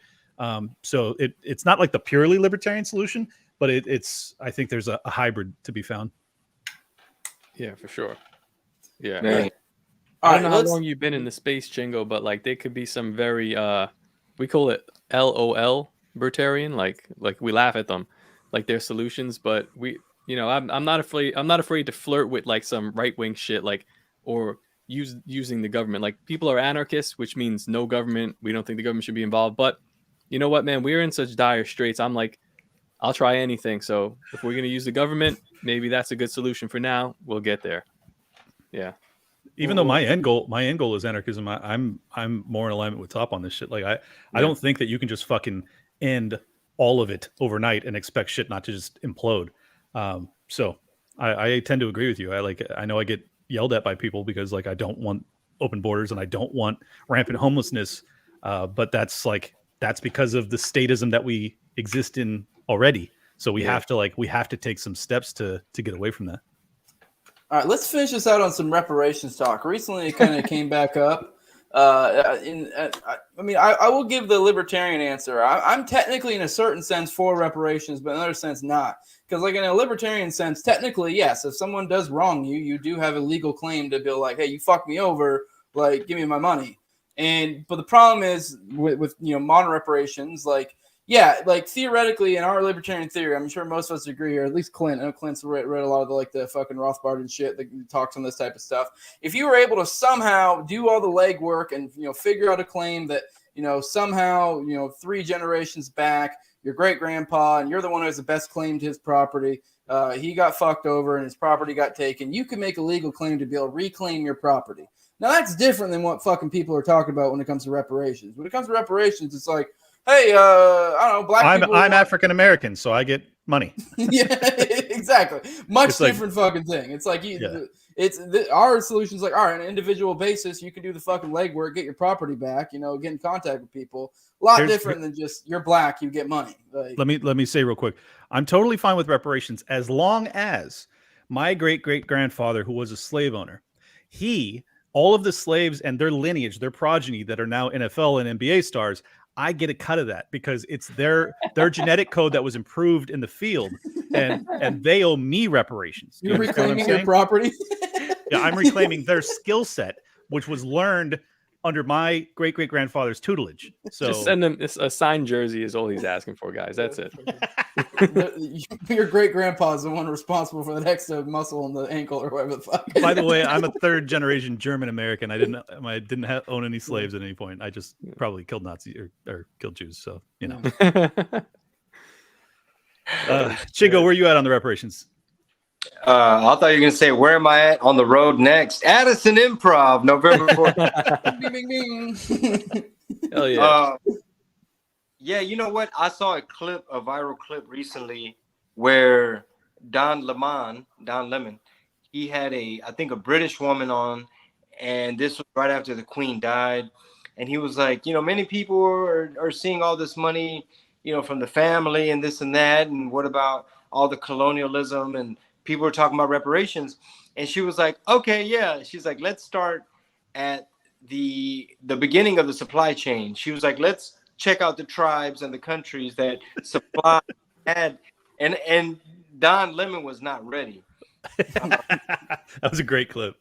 So it's not like the purely libertarian solution, but I think there's a hybrid to be found. Yeah, for sure. Yeah. Very. I don't know how long you've been in the space, Chingo, but like they could be some very we call it LOL libertarian, like we laugh at them, like their solutions, but we, you know, I'm not afraid to flirt with like some right-wing shit, like, or using the government. Like people are anarchists, which means no government. We don't think the government should be involved. But you know what, man, we're in such dire straits. I'm like, I'll try anything. So if we're gonna use the government, maybe that's a good solution for now. We'll get there. Yeah. Even though my end goal is anarchism, I'm more in alignment with Top on this shit. Like I don't think that you can just fucking end all of it overnight and expect shit not to just implode. So I tend to agree with you. I know I get yelled at by people because like I don't want open borders and I don't want rampant homelessness. But that's because of the statism that we exist in already. So we have to take some steps to get away from that. All right, let's finish this out on some reparations talk. Recently, it kind of came back up. I will give the libertarian answer. I'm technically, in a certain sense, for reparations, but in another sense, not. Because, like, in a libertarian sense, technically, yes, if someone does wrong you, you do have a legal claim to be like, hey, you fucked me over, like, give me my money. But the problem is with modern reparations, like, yeah, like theoretically in our libertarian theory, I'm sure most of us agree here, at least Clint. I know Clint's read a lot of the fucking Rothbard and shit that talks on this type of stuff. If you were able to somehow do all the legwork and figure out a claim that somehow 3 generations back, your great grandpa, and you're the one who has the best claim to his property, he got fucked over and his property got taken, you can make a legal claim to be able to reclaim your property. Now that's different than what fucking people are talking about when it comes to reparations. When it comes to reparations, it's like, hey, I don't know, black people. I'm African American, so I get money. Yeah, exactly. Much different fucking thing. It's like our solution's like, all right, on an individual basis, you can do the fucking legwork, get your property back, get in contact with people. A lot different than just you're black, you get money. Like, let me say real quick, I'm totally fine with reparations as long as my great-great-grandfather, who was a slave owner, all of the slaves and their lineage, their progeny that are now NFL and NBA stars, I get a cut of that because it's their genetic code that was improved in the field, and they owe me reparations. You're reclaiming your property. Yeah, I'm reclaiming their skill set, which was learned under my great-great-grandfather's tutelage. So Just send him a signed jersey is all he's asking for, guys. That's it. Your great grandpa is the one responsible for the next muscle in the ankle or whatever the fuck. By the way, I'm a third-generation German American. I didn't own any slaves at any point. I just probably killed Nazis or killed Jews. So you know. Chingo, where are you at on the reparations? I thought you were gonna say, where am I at on the road next? Addison Improv, November 4th. Bing, bing, bing. Hell yeah. Yeah, you know what? I saw a viral clip recently where Don Lemon, he had I think a British woman on, and this was right after the Queen died. And he was like, many people are seeing all this money, from the family and this and that. And what about all the colonialism? And people were talking about reparations. And she was like, okay, yeah. She's like, let's start at the beginning of the supply chain. She was like, let's check out the tribes and the countries that supply had. And Don Lemon was not ready. That was a great clip.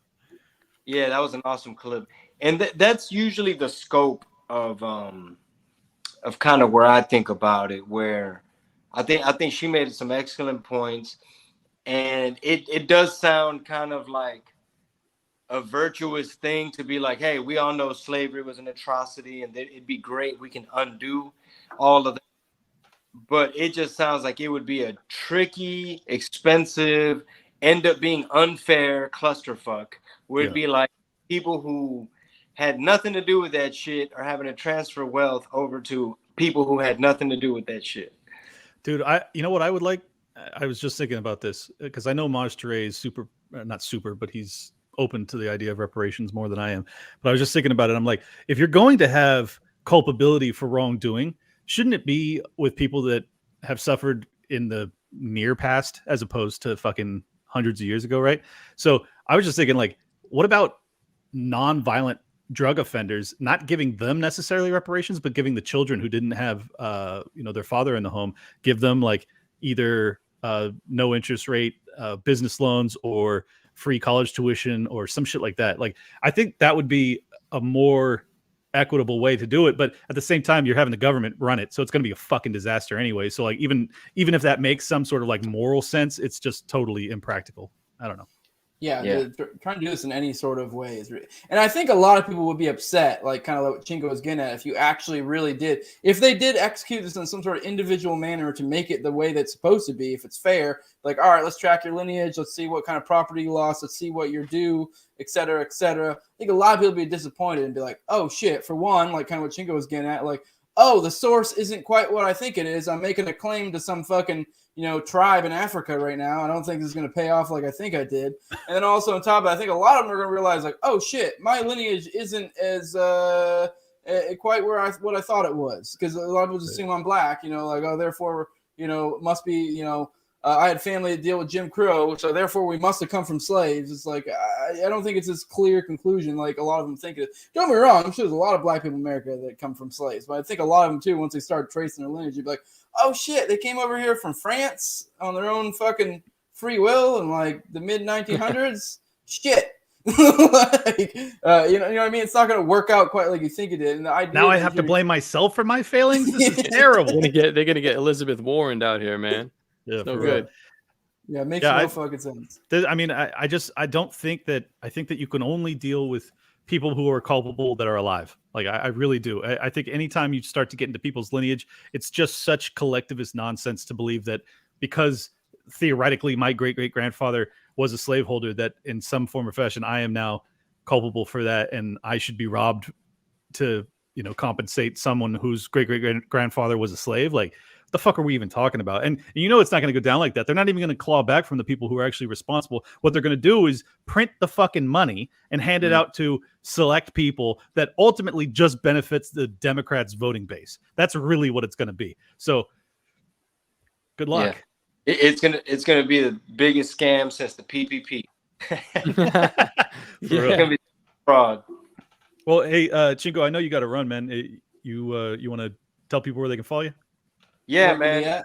Yeah, that was an awesome clip. And that's usually the scope of kind of where I think about it, where I think she made some excellent points. And it does sound kind of like a virtuous thing to be like, hey, we all know slavery was an atrocity and it'd be great. We can undo all of that. But it just sounds like it would be a tricky, expensive, end up being unfair clusterfuck. Where it'd be like people who had nothing to do with that shit are having to transfer wealth over to people who had nothing to do with that shit. Dude, you know what I would like? I was just thinking about this because I know Maj Touré is not super, but he's open to the idea of reparations more than I am. But I was just thinking about it. I'm like, if you're going to have culpability for wrongdoing, shouldn't it be with people that have suffered in the near past as opposed to fucking hundreds of years ago, right? So I was just thinking, like, what about non-violent drug offenders, not giving them necessarily reparations, but giving the children who didn't have, their father in the home, give them like either no interest rate business loans or free college tuition or some shit like that. Like, I think that would be a more equitable way to do it. But at the same time, you're having the government run it. So it's going to be a fucking disaster anyway. So like, even if that makes some sort of like moral sense, it's just totally impractical. I don't know. Yeah. Trying to do this in any sort of way is really, and I think a lot of people would be upset, like kind of like what Chingo was getting at, if you actually really did, if they did execute this in some sort of individual manner to make it the way that's supposed to be, if it's fair, like, all right, let's track your lineage, let's see what kind of property you lost, let's see what you're due, et cetera, et cetera. I think a lot of people would be disappointed and be like, oh shit, for one, like kind of what Chingo was getting at, like, oh, the source isn't quite what I think it is. I'm making a claim to some fucking, tribe in Africa right now. I don't think this is going to pay off like I think I did. And then also on top of it, I think a lot of them are going to realize like, oh shit, my lineage isn't as quite what I thought it was. Because a lot of people just assume I'm black, like, oh, therefore, must be, I had family that deal with Jim Crow, so therefore we must have come from slaves. It's like, I don't think it's this clear conclusion like a lot of them think it is. Don't get me wrong, I'm sure there's a lot of black people in America that come from slaves, but I think a lot of them too, once they start tracing their lineage, you'd be like, oh shit, they came over here from France on their own fucking free will in like the mid 1900s. Shit. Like, you know what I mean? It's not going to work out quite like you think it did. And the idea now I have to blame myself for my failings. This is terrible. They're gonna get Elizabeth Warren out here, man. Yeah, no good. Yeah, it makes no fucking sense. I mean, I don't think that. I think that you can only deal with people who are culpable that are alive. Like, I really do. I think anytime you start to get into people's lineage, it's just such collectivist nonsense to believe that because theoretically my great-great-grandfather was a slaveholder, that in some form or fashion I am now culpable for that, and I should be robbed to, compensate someone whose great-great-grandfather was a slave. Like, the fuck are we even talking about? And it's not going to go down like that. They're not even going to claw back from the people who are actually responsible. What they're going to do is print the fucking money and hand it out to select people that ultimately just benefits the Democrats' voting base. That's really what it's going to be. So good luck. Yeah. It's gonna be the biggest scam since the PPP. It's gonna be fraud. Well, hey, Chingo, I know you got to run, man. You want to tell people where they can follow you? Yeah, man.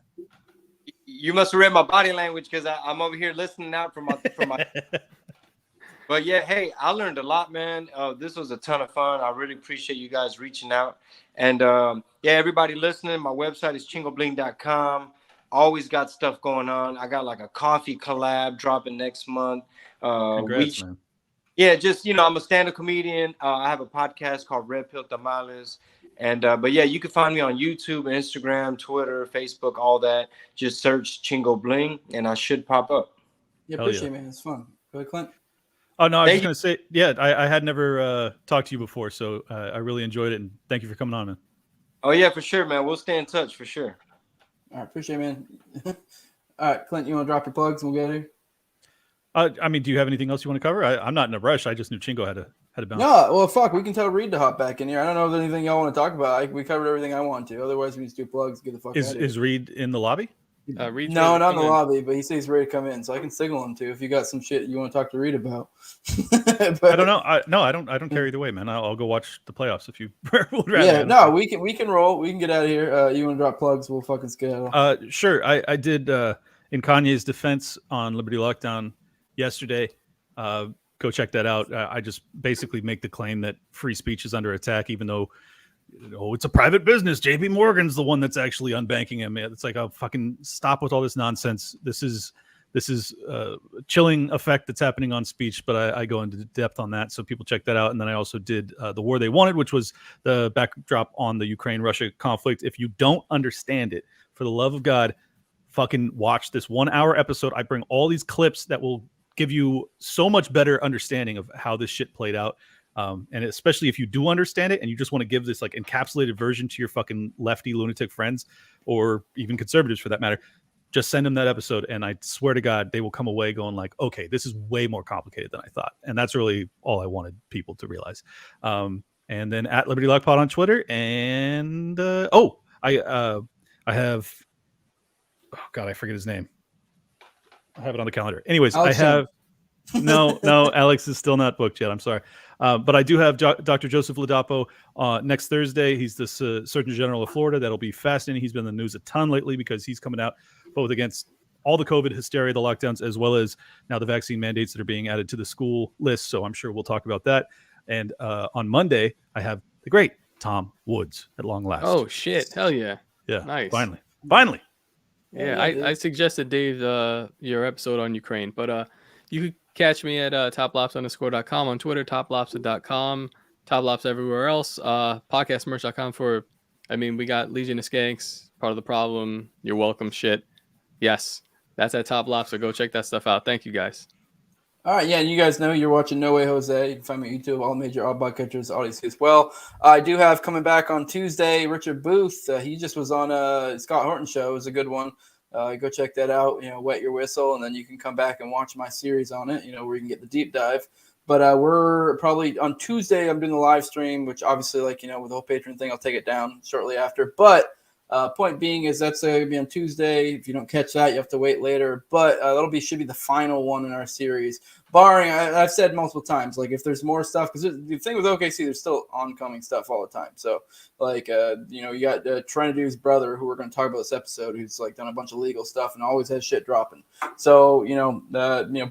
You must have read my body language because I'm over here listening out for my. But yeah, hey, I learned a lot, man. This was a ton of fun. I really appreciate you guys reaching out. And yeah, everybody listening, my website is ChingoBling.com. Always got stuff going on. I got like a coffee collab dropping next month. Congrats, man. Yeah, just, you know, I'm a stand-up comedian. I have a podcast called Red Pill Tamales. And but yeah, you can find me on YouTube, Instagram, Twitter, Facebook, all that. Just search Chingo Bling and I should pop up. Yeah, Hell appreciate yeah. it, man. It's fun. Go ahead, Clint. Oh no, I was Thank just gonna say, yeah, I had never talked to you before, so I really enjoyed it, and thank you for coming on, man. Oh yeah, for sure, man. We'll stay in touch for sure. All right, appreciate it, man. All right, Clint, you want to drop your plugs and we'll get here? I mean, do you have anything else you want to cover? I'm not in a rush. I just knew Chingo had to bounce. No, well, fuck, we can tell Reed to hop back in here. I don't know if there's anything y'all want to talk about. We covered everything I want to. Otherwise, we just do plugs. Get the fuck out of here. Is Reed in the lobby? Reed's No, ready to not in come the lobby, but he says he's ready to come in, so I can signal him to if you got some shit you want to talk to Reed about. But, I don't know. I don't care either way, man. I'll go watch the playoffs if you would rather. Yeah, no, we can roll. We can get out of here. You want to drop plugs? We'll fucking skedaddle. Sure. I did in Kanye's defense on Liberty Lockdown yesterday. Go check that out. I just basically make the claim that free speech is under attack, even though it's a private business. JP Morgan's the one that's actually unbanking him. It's like, oh, fucking stop with all this nonsense. This is a chilling effect that's happening on speech, but I go into depth on that, so people check that out. And then I also did The War They Wanted, which was the backdrop on the Ukraine-Russia conflict. If you don't understand it, for the love of God, fucking watch this 1 hour episode. I bring all these clips that will give you so much better understanding of how this shit played out. And especially if you do understand it and you just want to give this like encapsulated version to your fucking lefty lunatic friends, or even conservatives for that matter, just send them that episode. And I swear to God, they will come away going like, okay, this is way more complicated than I thought. And that's really all I wanted people to realize. And then at Liberty Lock Pod on Twitter. And I have, oh God, I forget his name. I have it on the calendar. Anyways, Alex, I have no, Alex is still not booked yet. I'm sorry. But I do have Dr. Joseph Ladapo next Thursday. He's the Surgeon General of Florida. That'll be fascinating. He's been in the news a ton lately because he's coming out both against all the COVID hysteria, the lockdowns, as well as now the vaccine mandates that are being added to the school list. So I'm sure we'll talk about that. And on Monday, I have the great Tom Woods at long last. Oh, shit. Hell yeah. Yeah. Nice. Finally. Yeah, I suggested Dave your episode on Ukraine, but you could catch me at toplobsta_.com on Twitter, toplobsta.com, toplobsta everywhere else, podcastmerch.com we got Legion of Skanks, Part of the Problem, You're Welcome shit. Yes, that's at Top Lobster. Go check that stuff out. Thank you guys. All right, yeah, you guys know you're watching No Way Jose. You can find me on YouTube, all major oddball catchers, audience as well. I do have coming back on Tuesday, Richard Booth. He just was on Scott Horton's show. It was a good one. Go check that out, wet your whistle, and then you can come back and watch my series on it, where you can get the deep dive. But we're probably on Tuesday, I'm doing the live stream, which obviously, with the whole Patreon thing, I'll take it down shortly after. But point being is that's going to be on Tuesday. If you don't catch that, you have to wait later. But should be the final one in our series. Barring, I've said multiple times, if there's more stuff, because the thing with OKC, there's still oncoming stuff all the time. So, you got trying to do his brother, who we're going to talk about this episode, who's done a bunch of legal stuff and always has shit dropping. So,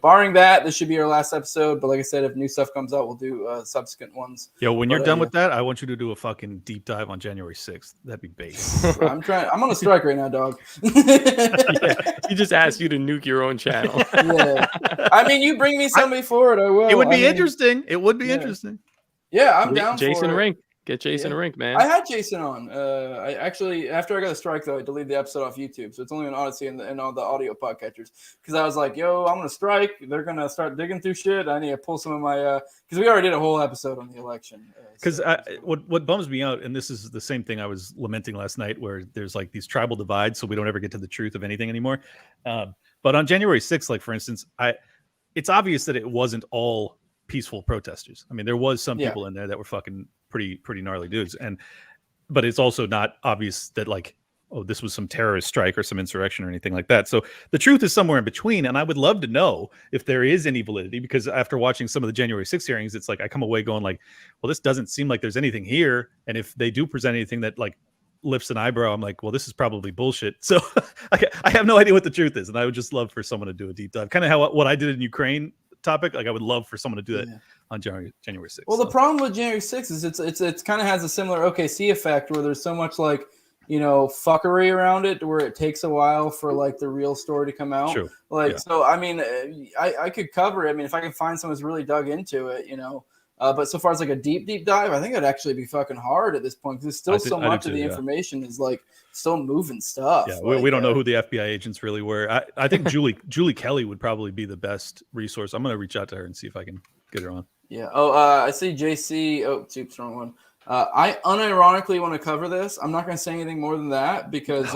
barring that, this should be our last episode. But like I said, if new stuff comes out, we'll do subsequent ones. Yo, when you're done with that, I want you to do a fucking deep dive on January 6th. That'd be base. I'm on a strike right now, dog. Yeah, he just asked you to nuke your own channel. Yeah. I mean, you bring me somebody for it, I will. It would be interesting. It would be interesting. Yeah, I'm down Jason for it. Rink. Get Jason Rink, man. I had Jason on. I actually, after I got the strike, though, I deleted the episode off YouTube. So it's only on Odyssey and all the audio podcatchers. Because I was like, yo, I'm going to strike. They're going to start digging through shit. I need to pull some of my because we already did a whole episode on the election. Because what bums me out, and this is the same thing I was lamenting last night, where there's these tribal divides, so we don't ever get to the truth of anything anymore. But on January 6th, for instance, it's obvious that it wasn't all peaceful protesters. I mean, there was some people in there that were fucking pretty gnarly dudes, but it's also not obvious that this was some terrorist strike or some insurrection or anything like that. So the truth is somewhere in between, and I would love to know if there is any validity, because after watching some of the January 6th hearings, it's I come away going well, this doesn't seem like there's anything here, and if they do present anything that lifts an eyebrow, I'm well, this is probably bullshit. So I have no idea what the truth is, and I would just love for someone to do a deep dive, kind of what I did in Ukraine topic, like I would love for someone to do that Yeah. on January 6th. Well, the problem with January 6th is it's kind of has a similar OKC effect where there's so much like, you know, fuckery around it where it takes a while for like the real story to come out. True. Like, Yeah. so, I mean, I could cover it. I mean, if I can find someone who's really dug into it, you know, but so far as like a deep dive, I think it'd actually be fucking hard at this point because there's still so much of the information is like still moving stuff. Yeah, like, we don't know who the FBI agents really were. I think Julie Kelly would probably be the best resource. I'm going to reach out to her and see if I can get her on. Yeah. Oh, I see JC. Oh, oops, wrong one. I unironically want to cover this. I'm not going to say anything more than that because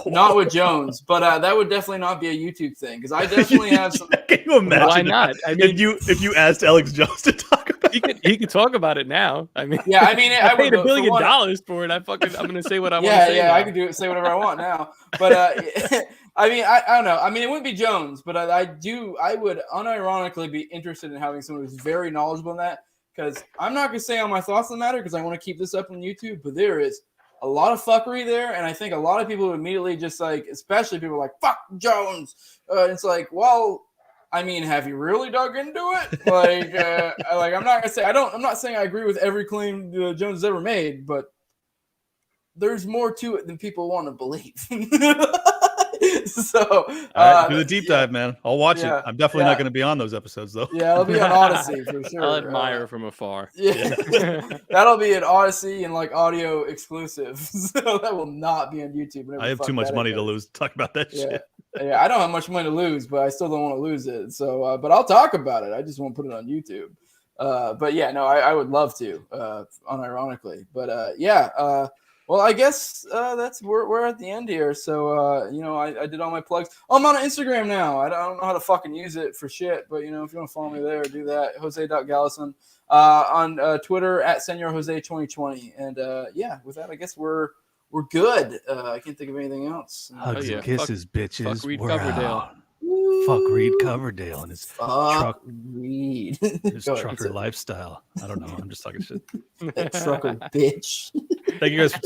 not with Jones, but that would definitely not be a YouTube thing because I definitely have some. Can you imagine? Why not? I mean, if you asked Alex Jones to talk about he could talk about it now. I mean, yeah, I mean, I paid $1 billion for it. I'm going to say what I want to say. Yeah, now. I can say whatever I want now. But I mean, I don't know. I mean, it wouldn't be Jones, but I would unironically be interested in having someone who's very knowledgeable in that. Because I'm not going to say all my thoughts on the matter because I want to keep this up on YouTube, but there is a lot of fuckery there. And I think a lot of people would immediately just like, especially people like, fuck Jones. It's like, well, I mean, have you really dug into it? Like, I'm not going to say, I'm not saying I agree with every claim Jones has ever made, but there's more to it than people want to believe. So, all right, do the deep dive, man. I'll watch it. I'm definitely not going to be on those episodes, though. Yeah, it'll be on Odyssey for sure. I'll admire from afar. Yeah, that'll be an Odyssey and like audio exclusive. So that will not be on YouTube. I have too much money to lose to talk about that shit. Yeah, I don't have much money to lose, but I still don't want to lose it. So, but I'll talk about it. I just won't put it on YouTube. But yeah, no, I would love to, unironically. But well, I guess we're at the end here. So you know, I did all my plugs. Oh, I'm on Instagram now. I don't know how to fucking use it for shit, but you know, if you want to follow me there, do that. Jose.Gallison. On Twitter at Senor Jose 2020. And yeah, with that, I guess we're good. I can't think of anything else. Hugs and kisses, bitches. Fuck Reed We're Coverdale. out. Fuck Reed Coverdale and his Reed. his trucker lifestyle. I don't know. I'm just talking shit. That trucker bitch. Thank you guys for